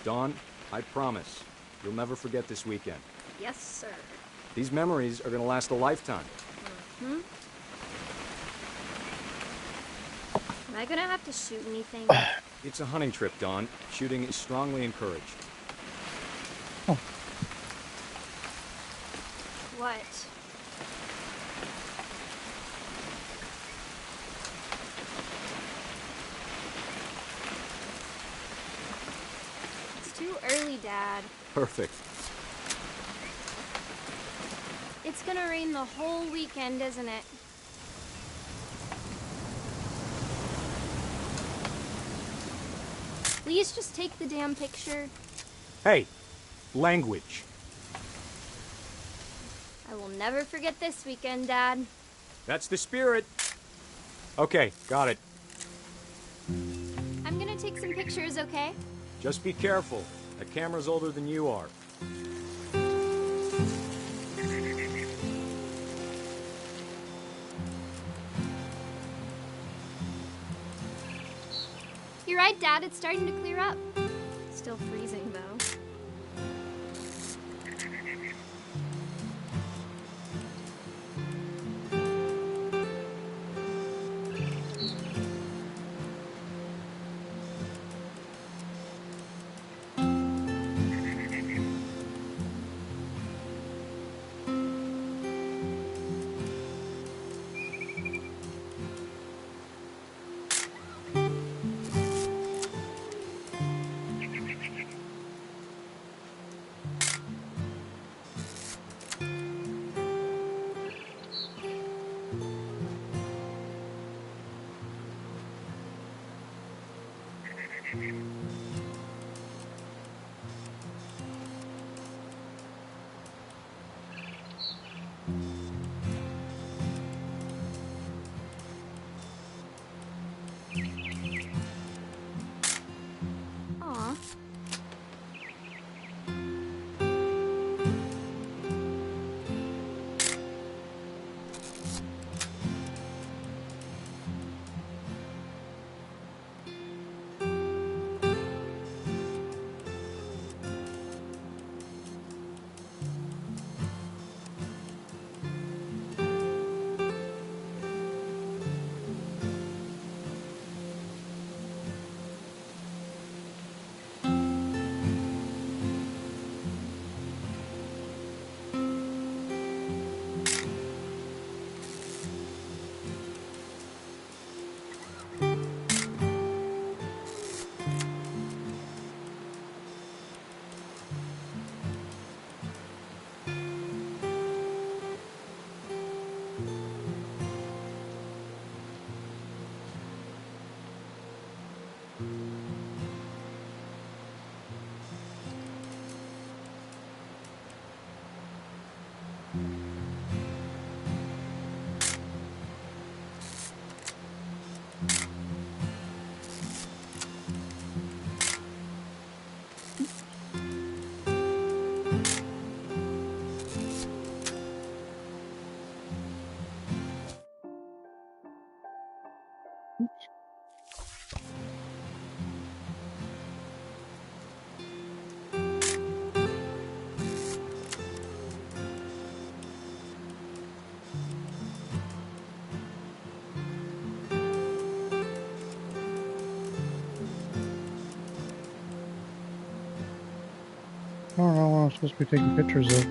Dawn, I promise, you'll never forget this weekend. Yes, sir. These memories are gonna last a lifetime. Hmm? Am I gonna have to shoot anything? It's a hunting trip, Dawn. Shooting is strongly encouraged. Oh. What? It's too early, Dad. Perfect. It's gonna rain the whole weekend, isn't it? Please just take the damn picture. Hey, language. I will never forget this weekend, Dad. That's the spirit. Okay, got it. I'm gonna take some pictures, okay? Just be careful. That camera's older than you are. You're right, Dad. It's starting to clear up. Still freezing, though. Aw. I don't know what I'm supposed to be taking pictures of.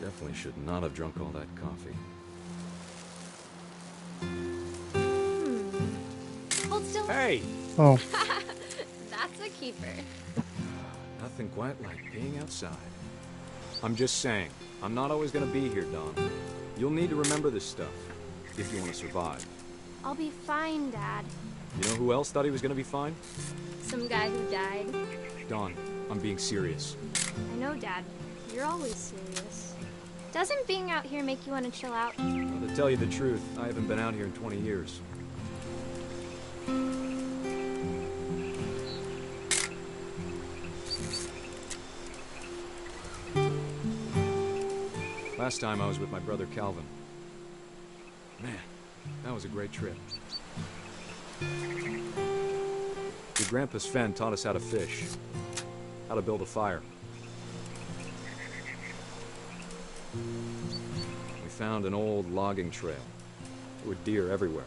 Definitely should not have drunk all that coffee. Hold still. Hey! Oh, That's a keeper. Nothing quite like being outside. I'm just saying, I'm not always gonna be here, Dawn. You'll need to remember this stuff, if you want to survive. I'll be fine, Dad. You know who else thought he was gonna be fine? Some guy who died. Dawn, I'm being serious. I know, Dad. You're always serious. Doesn't being out here make you want to chill out? Well, to tell you the truth, I haven't been out here in 20 years. Last time I was with my brother Calvin. Man, that was a great trip. Your grandpa Sven taught us how to fish, how to build a fire. We found an old logging trail. There were deer everywhere.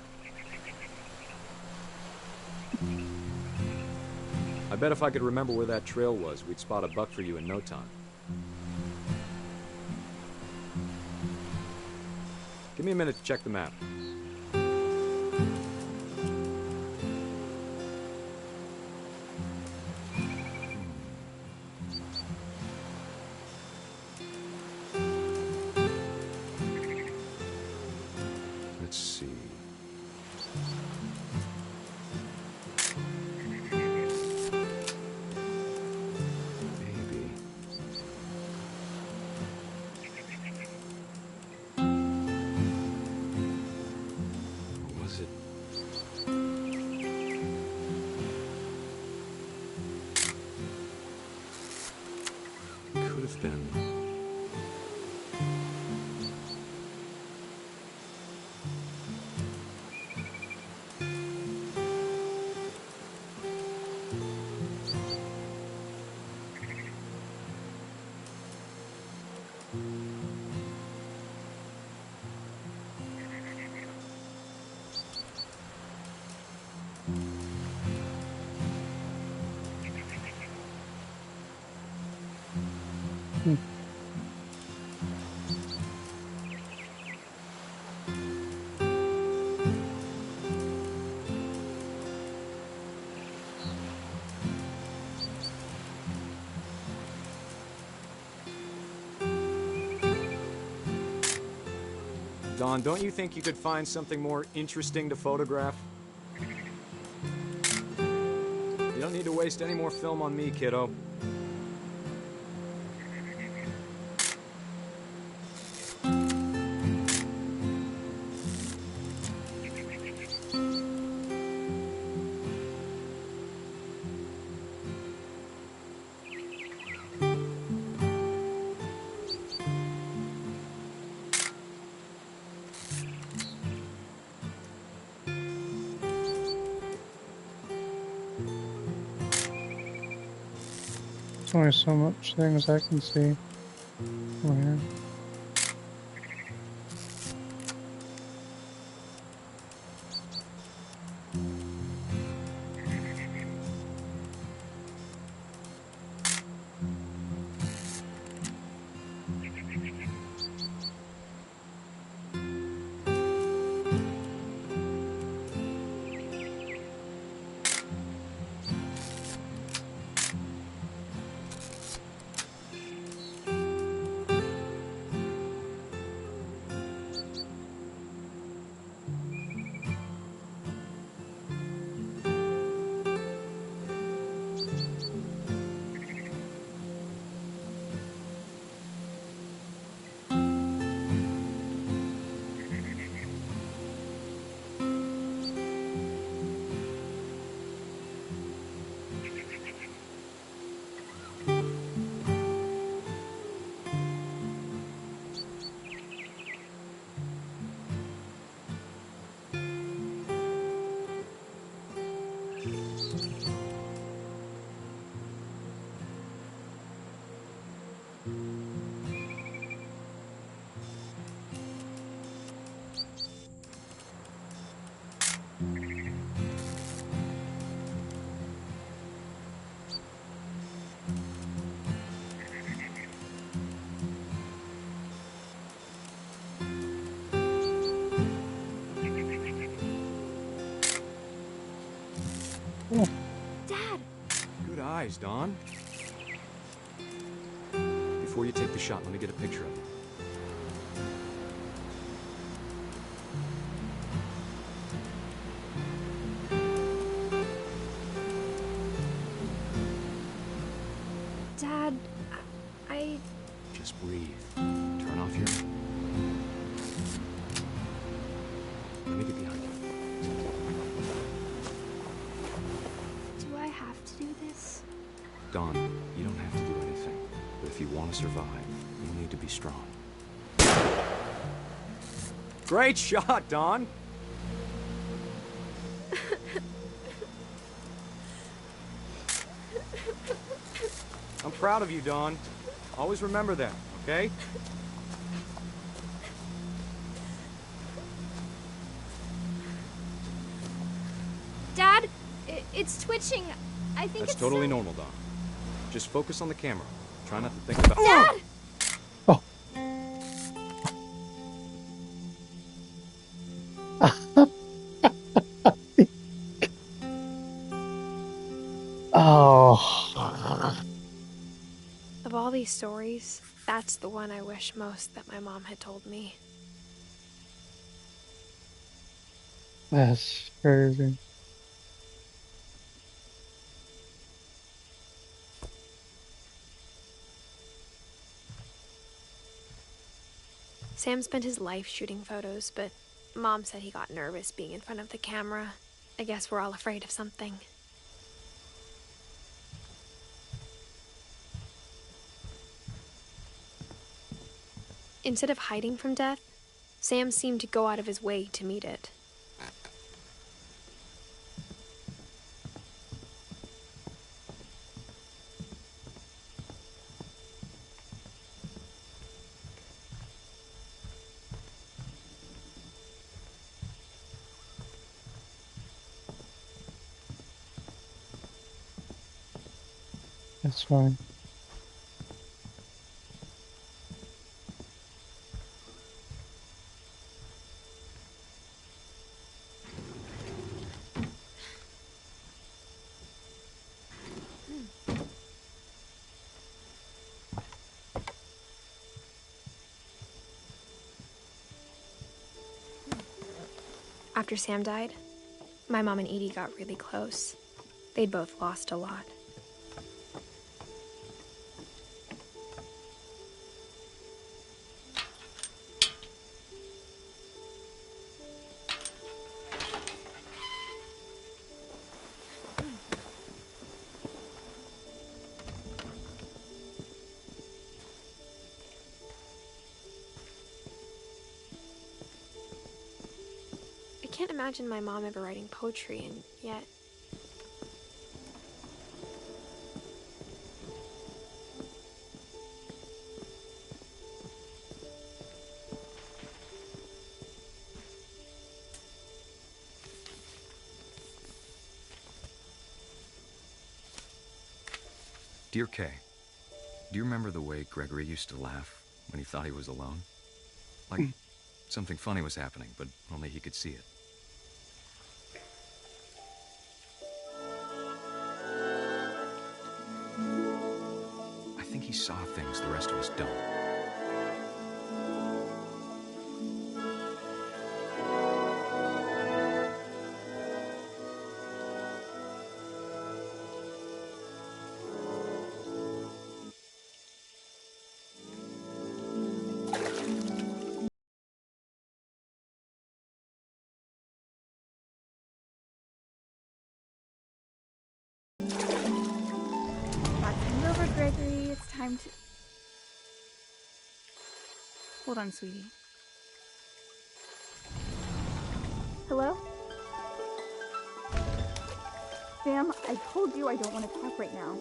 I bet if I could remember where that trail was, we'd spot a buck for you in no time. Give me a minute to check the map. Let's see. Maybe. Or was it? Could have been. Dawn, don't you think you could find something more interesting to photograph? You don't need to waste any more film on me, kiddo. there's only so much things I can see from here. eyes, Don. Before you take the shot, let me get a picture of it. Dad, I... Just breathe. Turn off your... Let me get behind you. Do I have to do this? Don, you don't have to do anything. But if you want to survive, you need to be strong. Great shot, Don! I'm proud of you, Don. Always remember that, okay? Dad, it's twitching. I think That's it's totally normal, Don. Just focus on the camera. Try not to think about... Dad! Oh. Of all these stories, that's the one I wish most that my mom had told me. That's crazy. Sam spent his life shooting photos, but Mom said he got nervous being in front of the camera. I guess we're all afraid of something. Instead of hiding from death, Sam seemed to go out of his way to meet it. That's fine. After Sam died, my mom and Edie got really close. They'd both lost a lot. I can't imagine my mom ever writing poetry, and yet... Dear Kay, do you remember the way Gregory used to laugh when he thought he was alone? Like something funny was happening, but only he could see it. I think he saw things the rest of us don't. Over, Gregory. It's time to... Hold on, sweetie. Hello? Sam, I told you I don't want to talk right now.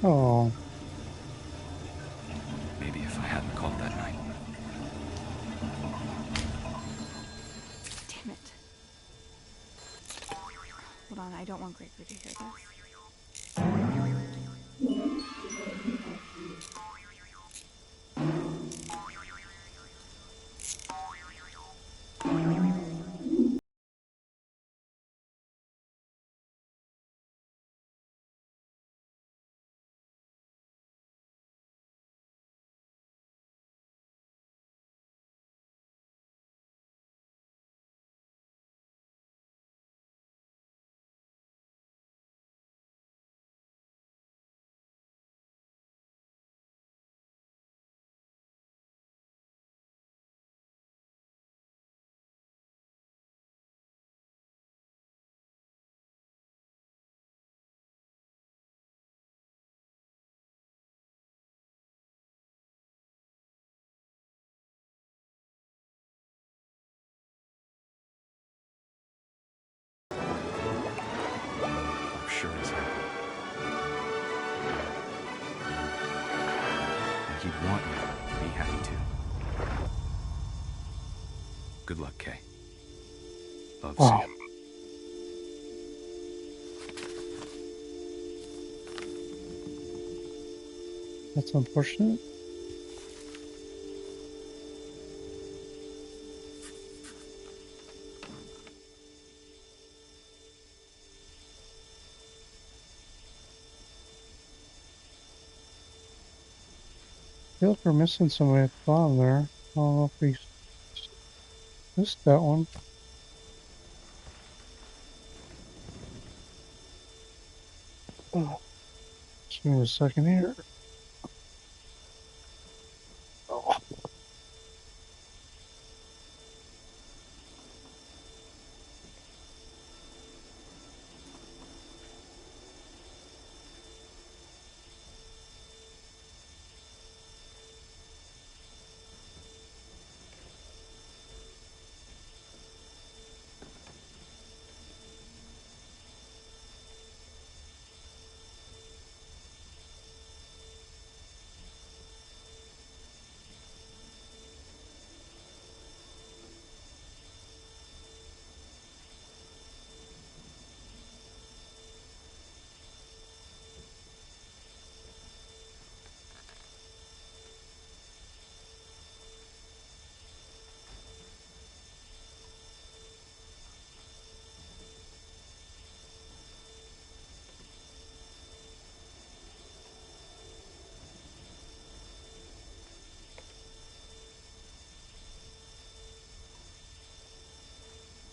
Oh. Maybe if I hadn't called that night. Damn it. Hold on, I don't want Gregory to hear this. Sure as hell. And he'd want you to be happy too. Good luck, Kay. Love, Wow. Sam. That's unfortunate. I feel like we're missing somebody at the bottom there. I don't know if we missed that one. Oh, just give me a second here. Oh.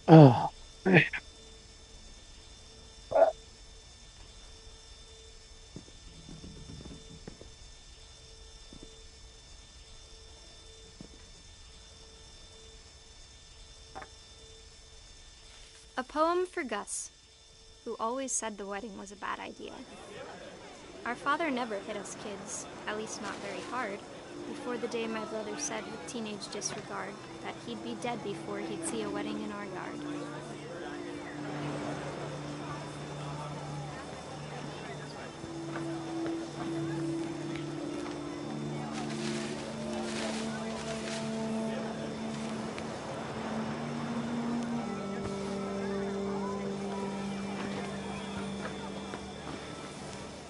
Oh. A poem for Gus, who always said the wedding was a bad idea. Our father never hit us kids, at least not very hard, before the day my brother said with teenage disregard that he'd be dead before he'd see a wedding in our yard.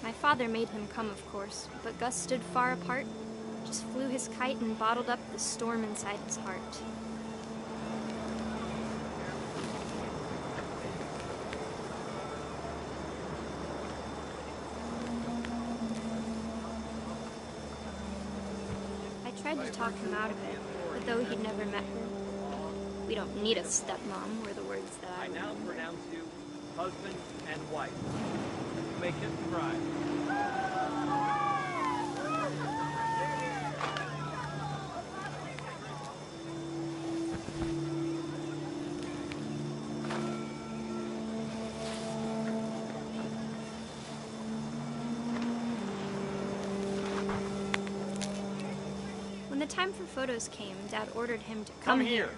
My father made him come, of course, but Gus stood far apart, just flew his kite and bottled up the storm inside his heart. I tried to talk him out of it, but though he'd never met her, "We don't need a stepmom," were the words that I now remember. pronounce you husband and wife. Make him cry. When the time for photos came, Dad ordered him to come here.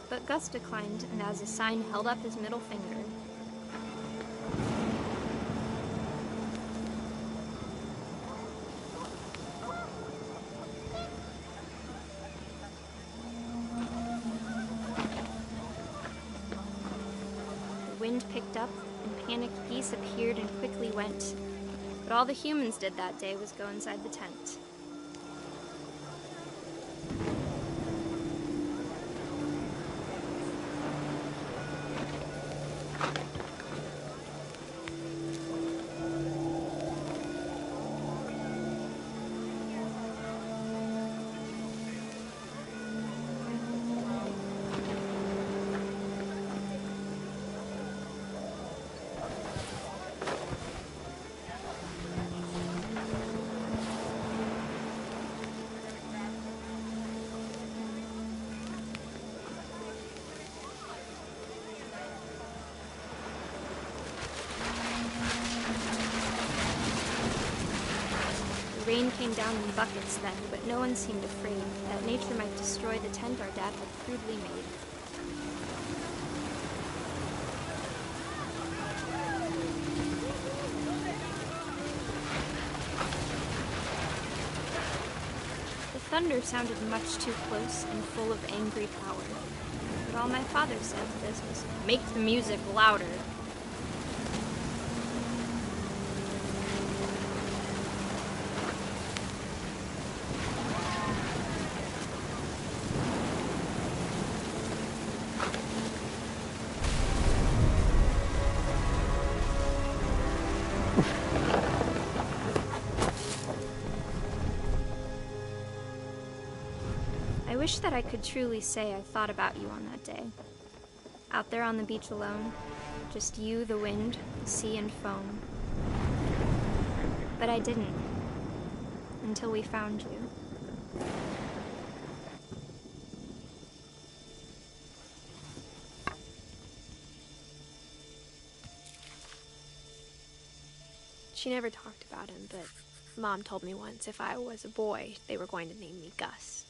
But Gus declined, and as a sign held up his middle finger. wind picked up, and panicked geese appeared and quickly went. But all the humans did that day was go inside the tent. The rain came down in buckets then, but no one seemed afraid that nature might destroy the tent our dad had crudely made. The thunder sounded much too close and full of angry power. But all my father said to this was, "Make the music louder." I wish that I could truly say I thought about you on that day. Out there on the beach alone, just you, the wind, the sea, and foam. But I didn't, until we found you. She never talked about him, but Mom told me once if I was a boy, they were going to name me Gus.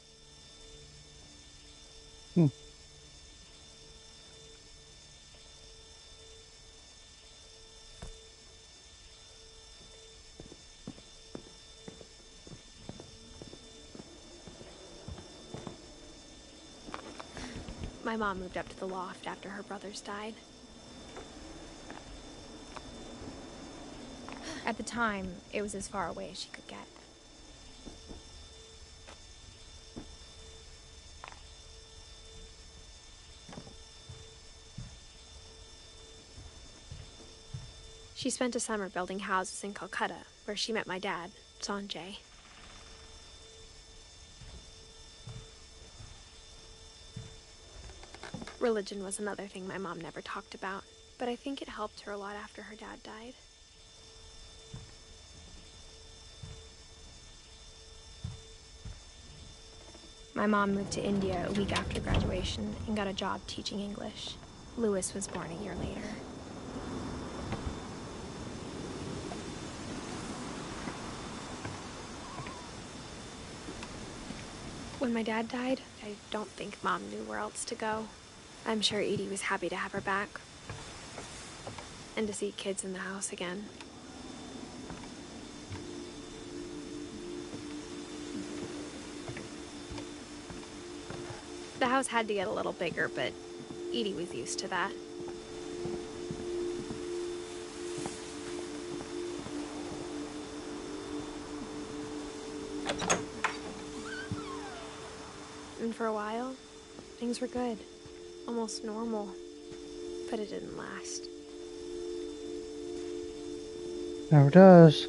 My mom moved up to the loft after her brothers died. At the time, it was as far away as she could get. She spent a summer building houses in Calcutta, where she met my dad, Sanjay. Religion was another thing my mom never talked about, but I think it helped her a lot after her dad died. My mom moved to India a week after graduation and got a job teaching English. Louis was born a year later. When my dad died, I don't think Mom knew where else to go. I'm sure Edie was happy to have her back. And to see kids in the house again. The house had to get a little bigger, but Edie was used to that. And for a while, things were good. Almost normal. But it didn't last. Never does.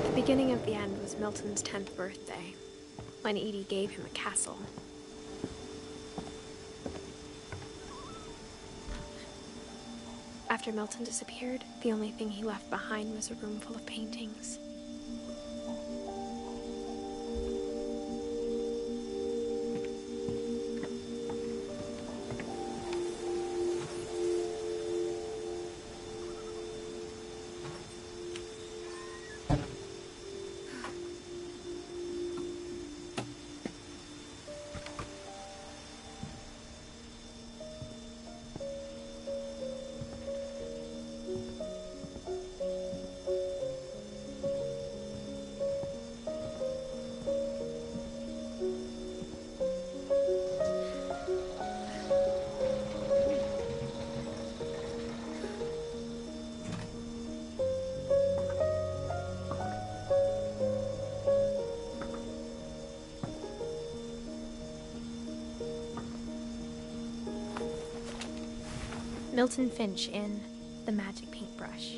The beginning of the end was Milton's 10th birthday, when Edie gave him a castle. After Milton disappeared, the only thing he left behind was a room full of paintings. Milton Finch in The Magic Paintbrush.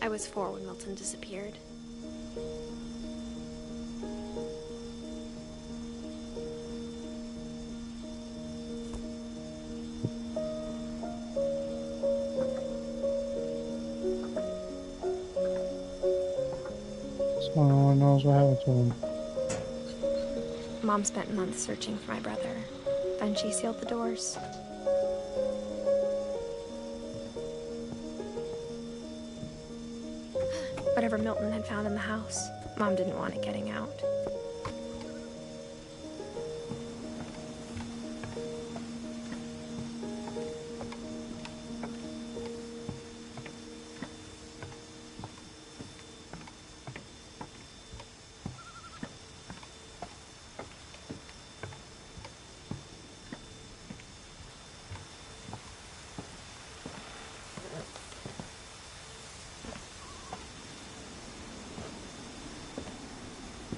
I was 4 when Milton disappeared. So no one knows what happened to him. Mom spent months searching for my brother. Then she sealed the doors. Whatever Milton had found in the house, Mom didn't want it getting out.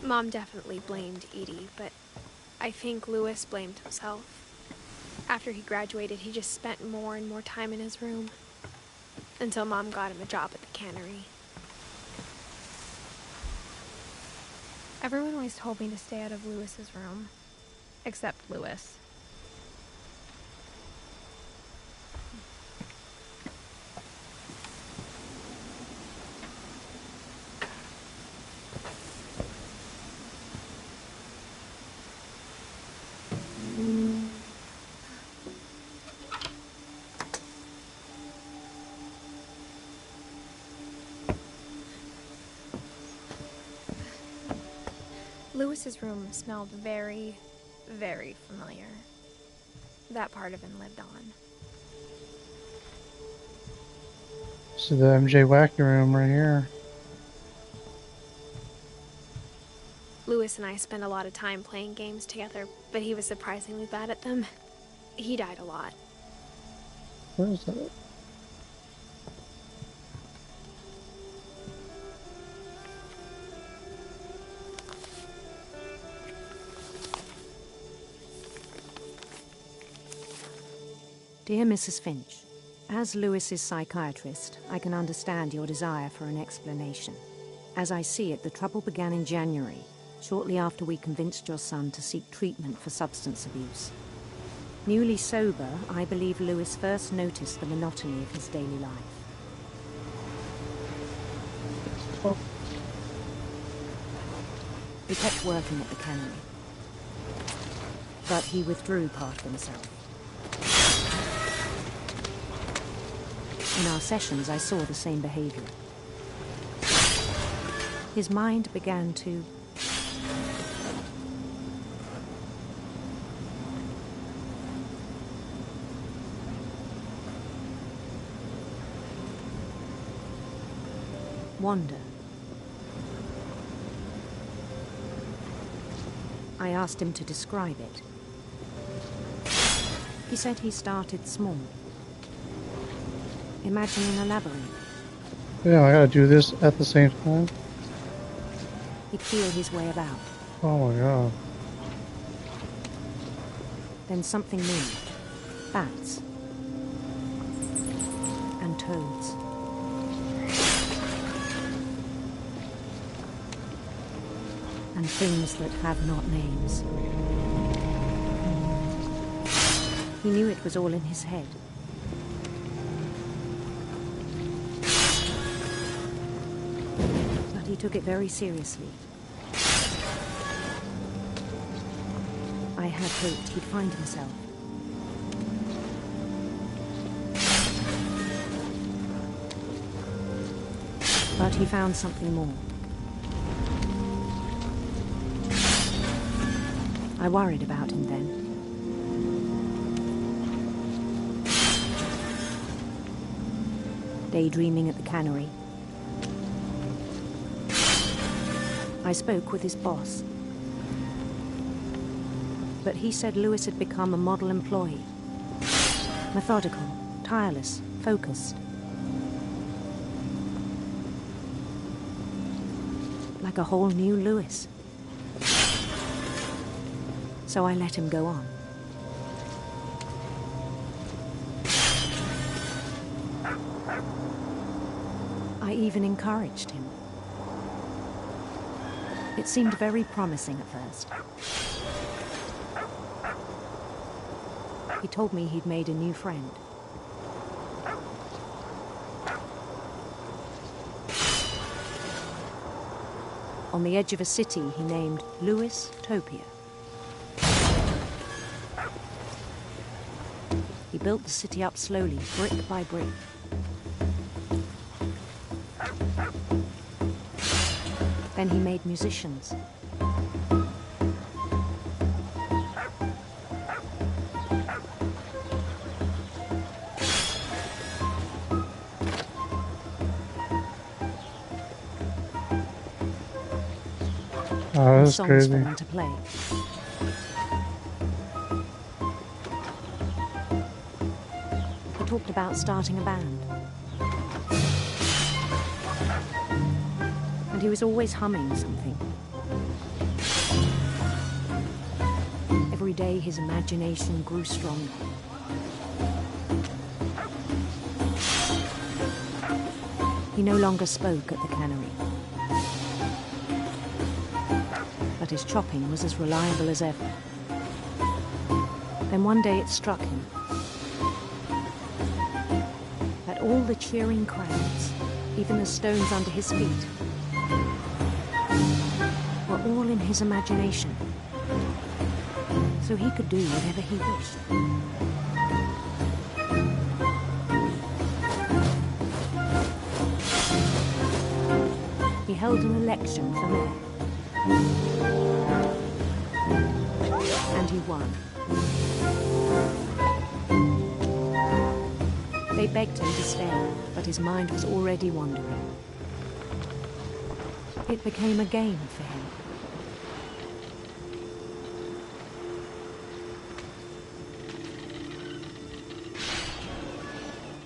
Mom definitely blamed Edie, but I think Louis blamed himself. After he graduated, he just spent more and more time in his room, until Mom got him a job at the cannery. Everyone always told me to stay out of Louis's room, except Louis. Louis's room smelled very, very familiar. That part of him lived on. This is the MJ Wacky room right here. Louis and I spent a lot of time playing games together, but he was surprisingly bad at them. He died a lot. Where is that? Dear Mrs. Finch, as Louis's psychiatrist, I can understand your desire for an explanation. As I see it, the trouble began in January, shortly after we convinced your son to seek treatment for substance abuse. Newly sober, I believe Louis first noticed the monotony of his daily life. He kept working at the cannery, but he withdrew part of himself. In our sessions, I saw the same behavior. His mind began to wander. I asked him to describe it. He said he started small, imagining a labyrinth. Yeah, I gotta do this at the same time. He'd feel his way about. Oh my god. Then something moved. Bats. And toads. And things that have not names. He knew it was all in his head. But he took it very seriously. I had hoped he'd find himself. But he found something more. I worried about him then. Daydreaming at the cannery, I spoke with his boss. But he said Lewis had become a model employee. Methodical, tireless, focused. Like a whole new Lewis. So I let him go on. I even encouraged him. It seemed very promising at first. He told me he'd made a new friend. On the edge of a city he named Lewis Topia. He built the city up slowly, brick by brick. Then he made musicians. Oh, that's songs crazy. for them to play. He talked about starting a band. And he was always humming something. Every day his imagination grew stronger. He no longer spoke at the cannery. But his chopping was as reliable as ever. Then one day it struck him that all the cheering crowds, even the stones under his feet, were all in his imagination, so he could do whatever he wished. He held an election for mayor. And he won. They begged him to stay, but his mind was already wandering. It became a game for him.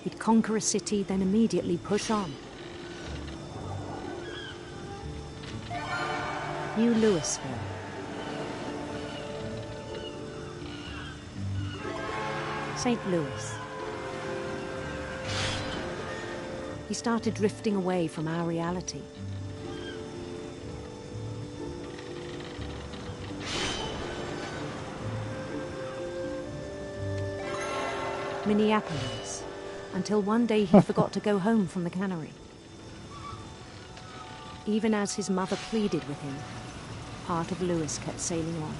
He'd conquer a city, then immediately push on. New Louisville. St. Louis. He started drifting away from our reality. Minneapolis, until one day he forgot to go home from the cannery. Even as his mother pleaded with him, part of Lewis kept sailing on.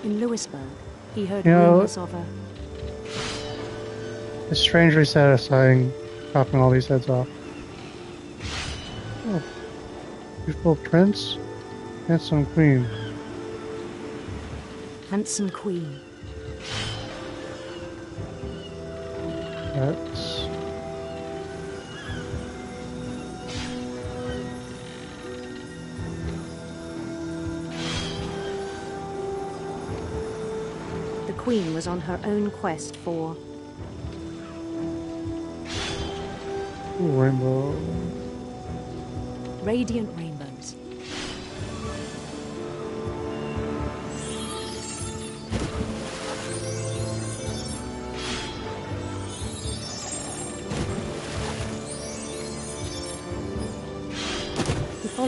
In Lewisburg, he heard rumors of a... It's strangely satisfying chopping all these heads off. Oh. Beautiful prince, handsome queen. Handsome queen. That's... The queen was on her own quest for... rainbow. Radiant rainbows.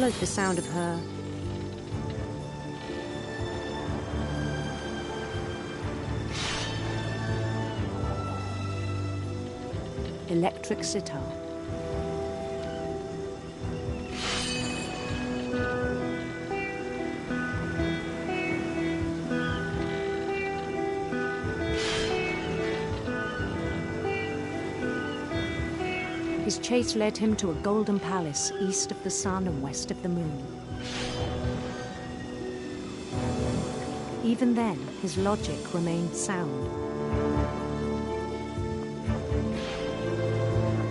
followed the sound of her electric sitar. His chase led him to a golden palace east of the sun and west of the moon. Even then, his logic remained sound.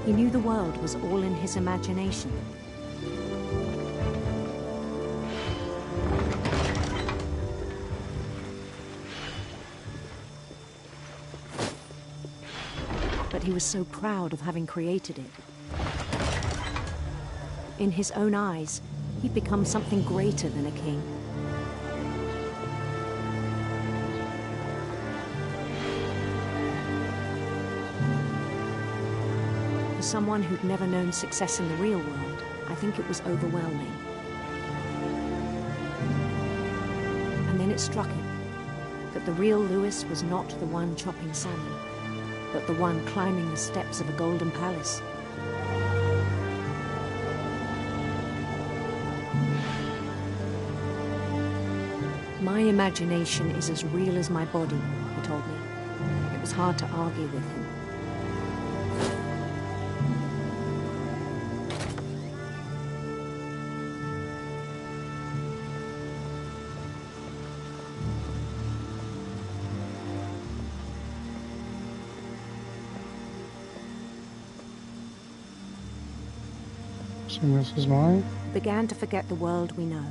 He knew the world was all in his imagination. But he was so proud of having created it. In his own eyes, he'd become something greater than a king. For someone who'd never known success in the real world, I think it was overwhelming. And then it struck him that the real Lewis was not the one chopping salmon, but the one climbing the steps of a golden palace. My imagination is as real as my body, he told me. It was hard to argue with him. So this is mine? Began to forget the world we know.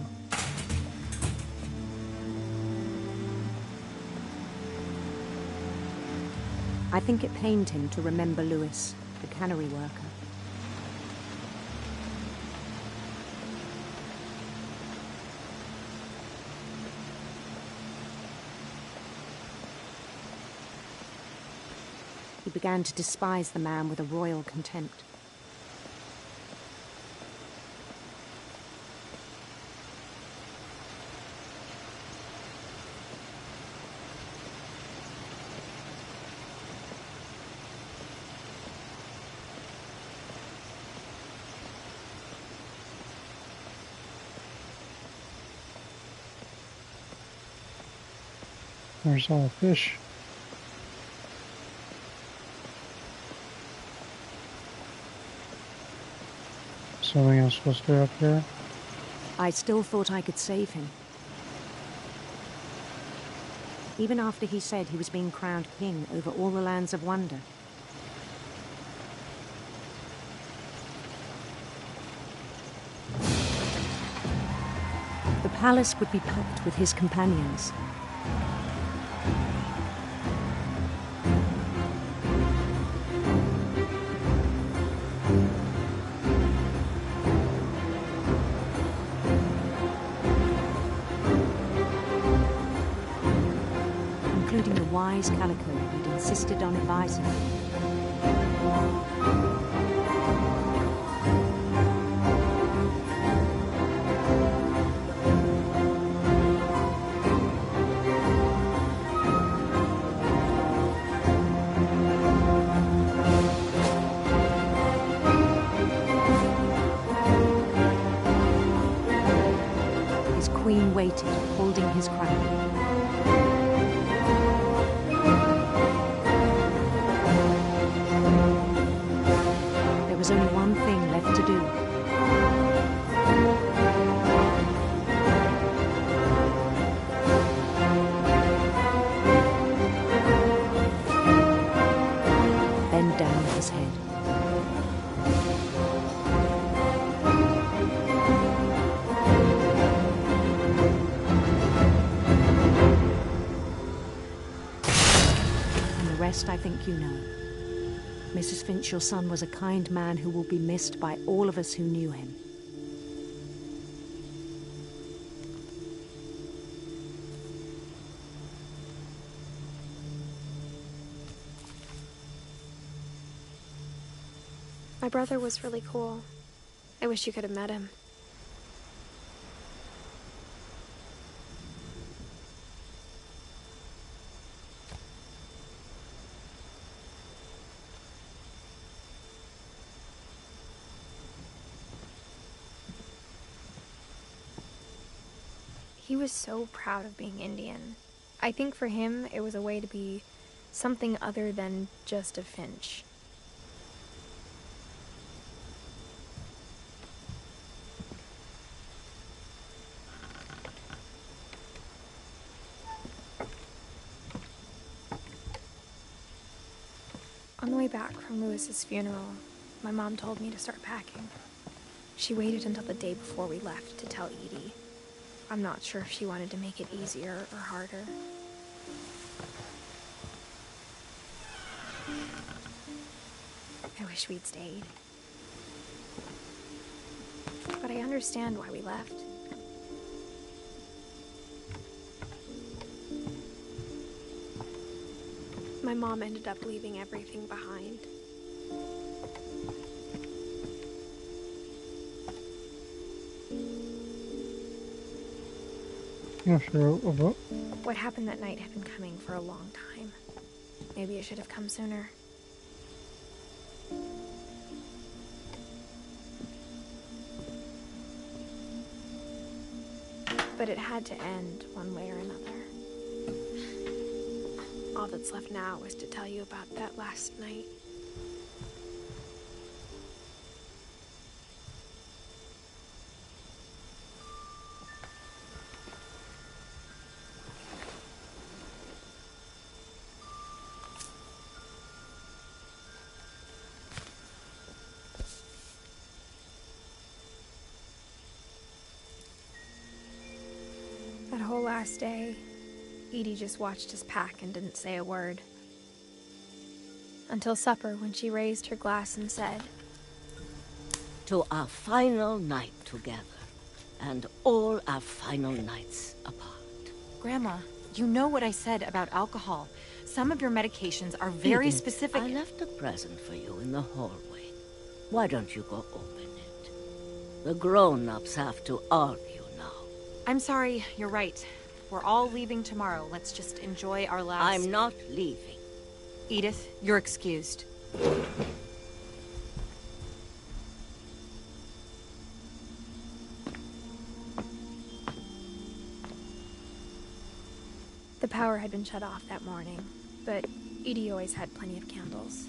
I think it pained him to remember Lewis, the cannery worker. He began to despise the man with a royal contempt. There's all the fish. Something else supposed to be up here? I still thought I could save him. Even after he said he was being crowned king over all the lands of wonder. The palace would be packed with his companions. Including the wise Calico who'd insisted on advising him. His queen waited, holding his crown. There was only one thing left to do. Bend down his head. And the rest I think you know. Mrs. Finch, your son was a kind man who will be missed by all of us who knew him. My brother was really cool. I wish you could have met him. He was so proud of being Indian. I think for him, it was a way to be something other than just a Finch. On the way back from Lewis's funeral, my mom told me to start packing. She waited until the day before we left to tell Edie. I'm not sure if she wanted to make it easier or harder. I wish we'd stayed. But I understand why we left. My mom ended up leaving everything behind. Not sure about. What happened that night had been coming for a long time. Maybe it should have come sooner. But it had to end one way or another. All that's left now is to tell you about that last night. That whole last day, Edie just watched us pack and didn't say a word. Until supper, when she raised her glass and said, "To our final night together, and all our final nights apart." Grandma, you know what I said about alcohol. Some of your medications are very Edith, specific. I left a present for you in the hallway. Why don't you go open it? The grown-ups have to argue now. I'm sorry, you're right. We're all leaving tomorrow. Let's just enjoy our last... I'm not leaving. Edith, you're excused. the power had been shut off that morning, but Edie always had plenty of candles.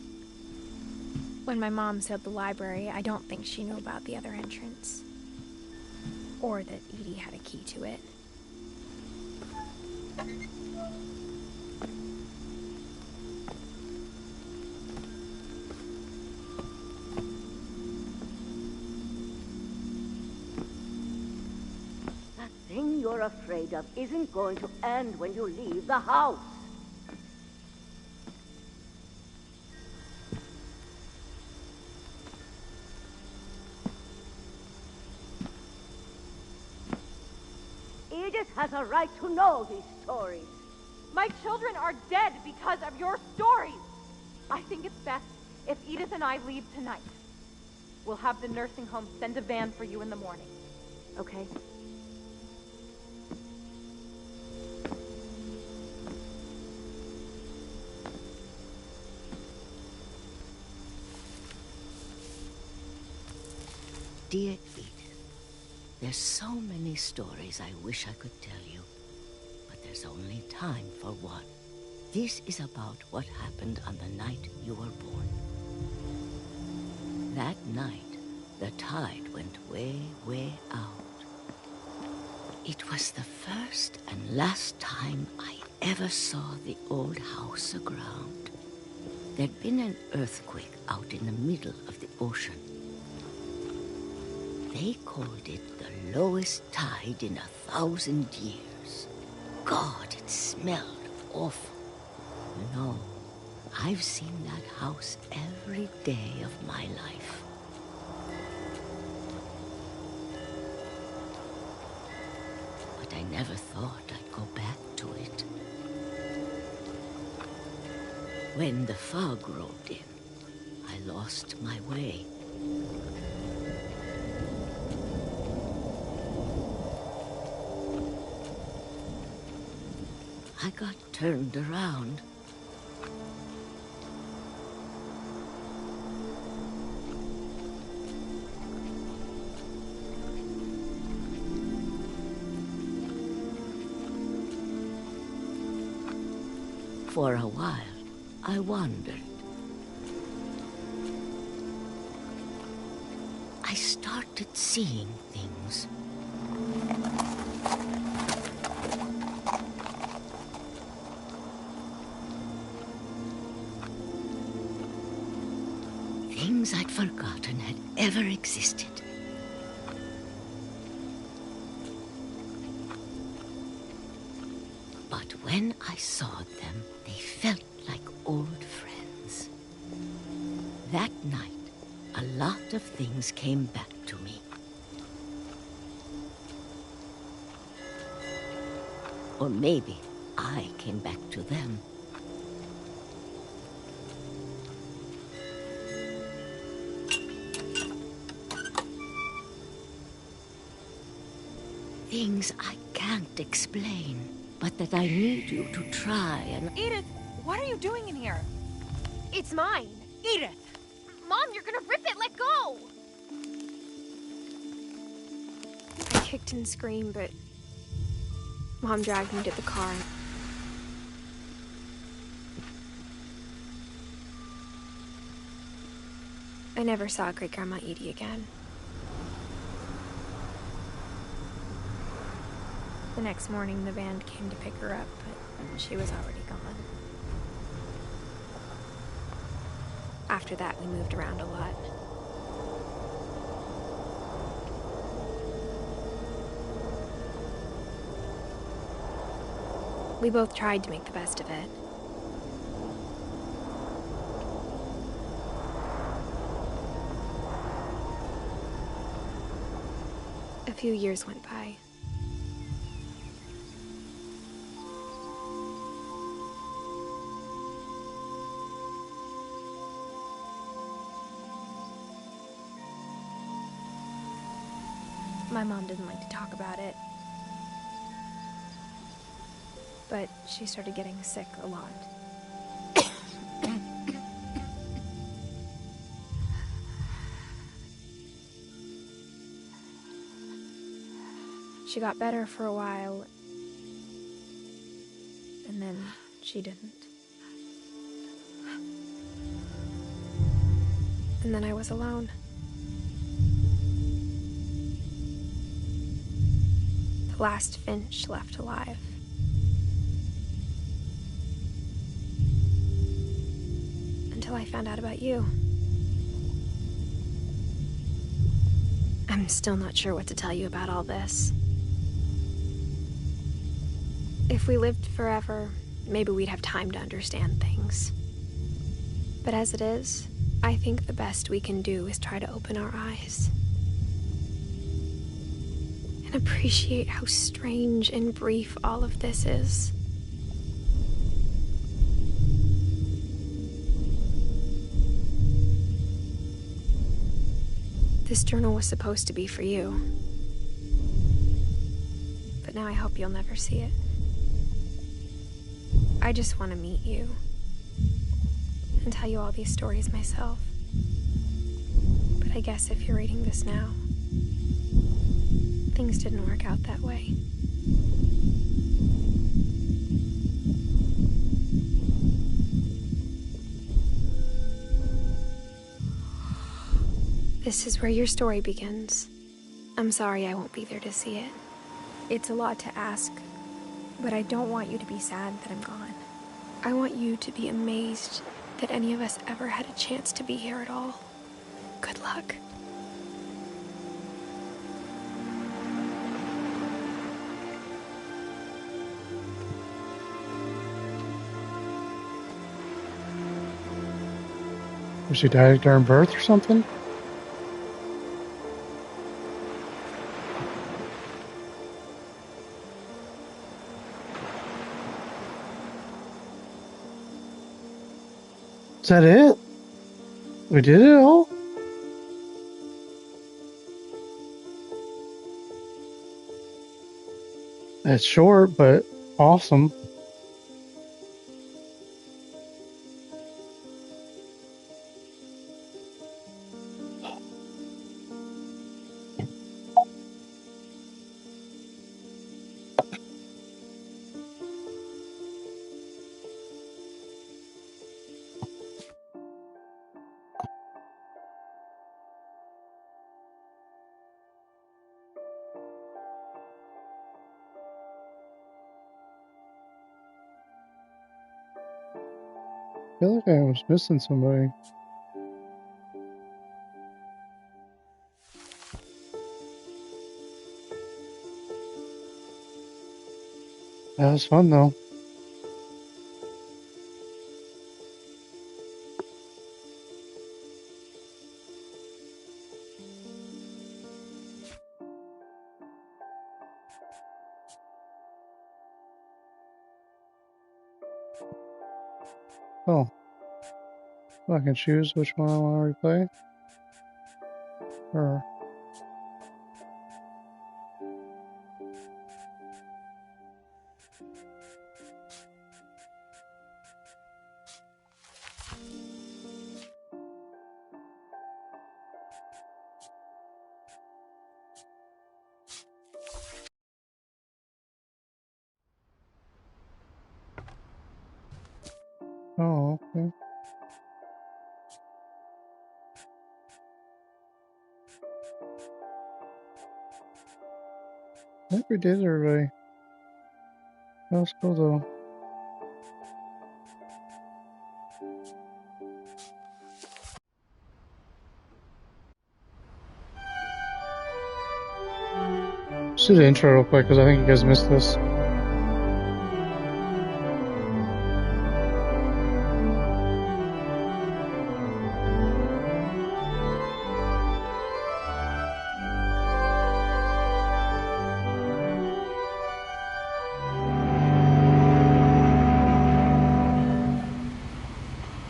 When my mom sealed the library, I don't think she knew about the other entrance. Or that Edie had a key to it. That thing you're afraid of isn't going to end when you leave the house. Edith has a right to know these stories. My children are dead because of your stories. I think it's best if Edith and I leave tonight. We'll have the nursing home send a van for you in the morning. Okay? Dear Edith, there's so many stories I wish I could tell you, but there's only time for one. This is about what happened on the night you were born. That night, the tide went way, way out. It was the first and last time I ever saw the old house aground. There'd been an earthquake out in the middle of the ocean. They called it the lowest tide in 1,000 years. God, it smelled awful. You know, I've seen that house every day of my life. But I never thought I'd go back to it. When the fog rolled in, I lost my way. I got turned around. For a while, I wondered. I started seeing things. Things I'd forgotten had ever existed. But when I saw them, they felt like old friends. That night, a lot of things came back to me. Or maybe I came back to them. Things I can't explain, but that I need you to try and... Edith, what are you doing in here? It's mine. Edith! Mom, you're gonna rip it! Let go! I kicked and screamed, but Mom dragged me to the car. I never saw Great-Grandma Edie again. The next morning, the band came to pick her up, but she was already gone. After that, we moved around a lot. We both tried to make the best of it. A few years went by. My mom didn't like to talk about it, but she started getting sick a lot. She got better for a while, and then she didn't. And then I was alone. The last Finch left alive. Until I found out about you. I'm still not sure what to tell you about all this. If we lived forever, maybe we'd have time to understand things. But as it is, I think the best we can do is try to open our eyes. And appreciate how strange and brief all of this is. This journal was supposed to be for you. But now I hope you'll never see it. I just want to meet you and tell you all these stories myself. But I guess if you're reading this now, things didn't work out that way. This is where your story begins. I'm sorry I won't be there to see it. It's a lot to ask, but I don't want you to be sad that I'm gone. I want you to be amazed that any of us ever had a chance to be here at all. Good luck. Was she died during birth or something? Is that it? We did it all? It's short, but awesome. feel like I was missing somebody. That was fun though. Oh. I can choose which one I want to replay. Or oh, okay. I think we did everybody. That was cool though. Let's do the intro real quick because I think you guys missed this.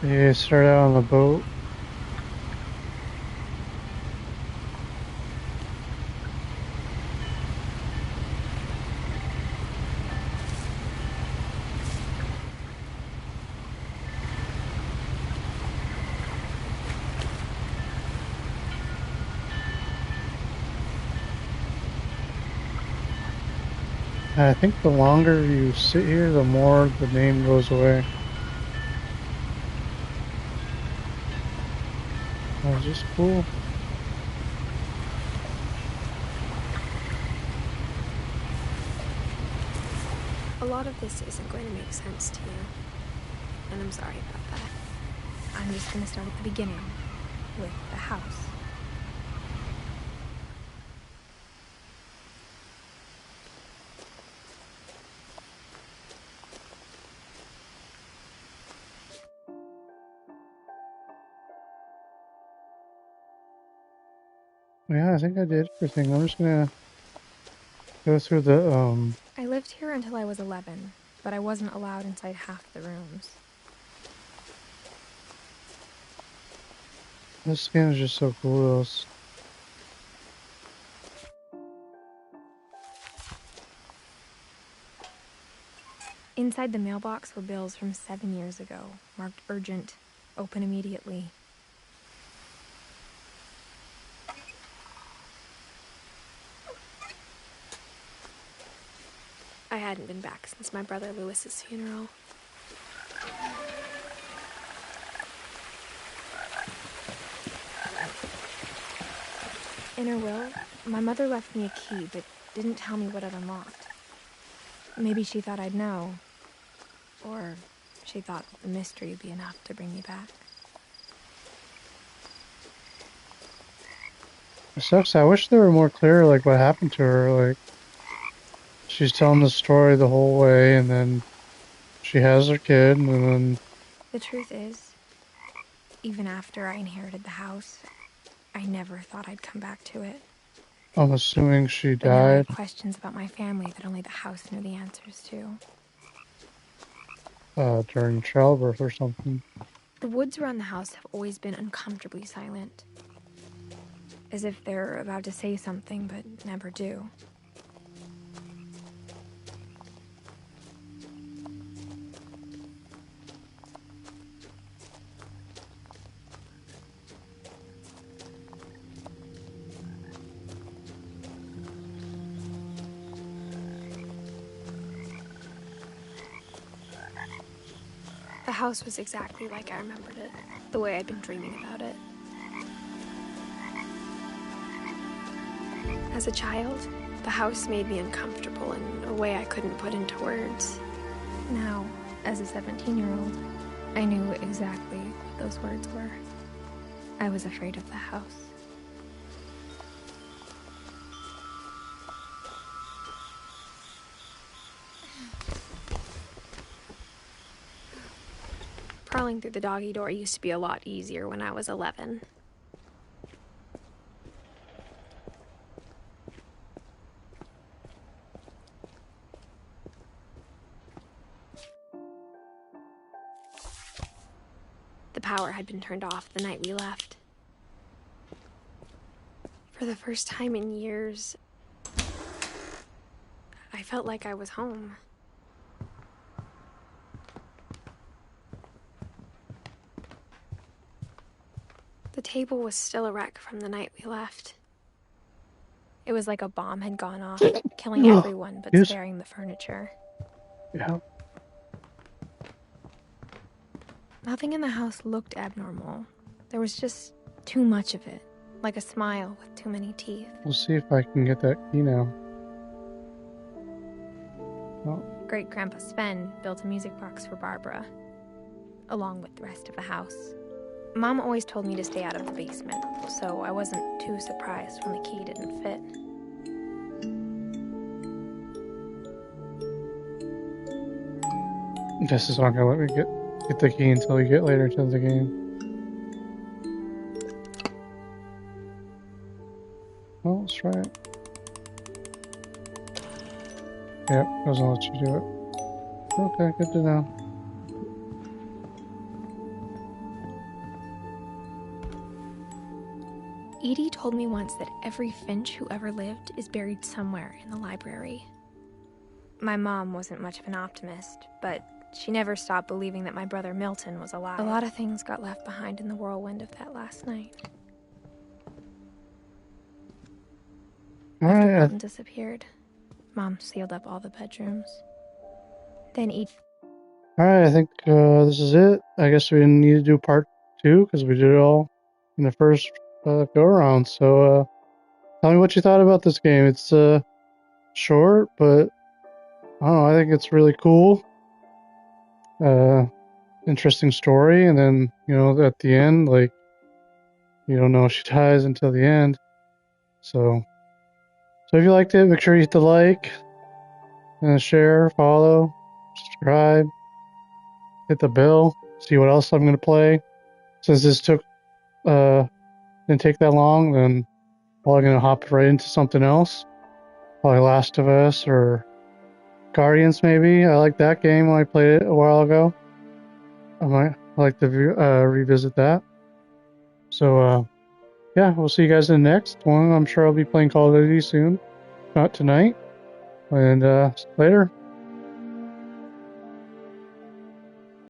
Yeah, start out on the boat. I think the longer you sit here, the more the name goes away. That was just cool. A lot of this isn't going to make sense to you, and I'm sorry about that. I'm just going to start at the beginning, with the house. Yeah, I think I did everything. I'm just gonna go through the I lived here until I was 11, but I wasn't allowed inside half the rooms. This game is just so cool. Inside the mailbox were bills from 7 years ago, marked urgent, open immediately. I hadn't been back since my brother Lewis's funeral. In her will, my mother left me a key, but didn't tell me what it unlocked. Maybe she thought I'd know. Or she thought the mystery would be enough to bring me back. It sucks. I wish they were more clear, like what happened to her. Like she's telling the story the whole way, and then she has her kid, and then. The truth is, even after I inherited the house, I never thought I'd come back to it. I'm assuming she But now I died. had questions about my family that only the house knew the answers to. During childbirth or something. The woods around the house have always been uncomfortably silent. As if they're about to say something, but never do. The house was exactly like I remembered it, the way I'd been dreaming about it. As a child, the house made me uncomfortable in a way I couldn't put into words. Now, as a 17-year-old, I knew exactly what those words were. I was afraid of the house. Crawling through the doggy door used to be a lot easier when I was 11. The power had been turned off the night we left. For the first time in years, I felt like I was home. The table was still a wreck from the night we left. It was like a bomb had gone off, killing everyone but sparing the furniture. Yeah. Nothing in the house looked abnormal. There was just too much of it, like a smile with too many teeth. We'll see if I can get that key now. Oh. Great-Grandpa Sven built a music box for Barbara, along with the rest of the house. Mom always told me to stay out of the basement, so I wasn't too surprised when the key didn't fit. This is not gonna let me get the key until we get later to the game. Oh, let's try it. Yep, doesn't let you do it. Okay, good to know. Edie told me once that every Finch who ever lived is buried somewhere in the library. My mom wasn't much of an optimist, but she never stopped believing that my brother Milton was alive. A lot of things got left behind in the whirlwind of that last night. After Milton disappeared, Mom sealed up all the bedrooms. Then Alright, I think this is it. I guess we didn't need to do part 2 because we did it all in the first go-around. So tell me what you thought about this game. It's short, but I don't know, I think it's really cool. Interesting story, and then, you know, at the end, like, you don't know if she dies until the end. So if you liked it, make sure you hit the like, and share, follow, subscribe, hit the bell, see what else I'm going to play. Since this didn't take that long, then probably going to hop right into something else. Probably Last of Us or Guardians, maybe. I like that game when I played it a while ago. I might like to revisit that. So, yeah, we'll see you guys in the next one. I'm sure I'll be playing Call of Duty soon. Not tonight. And later.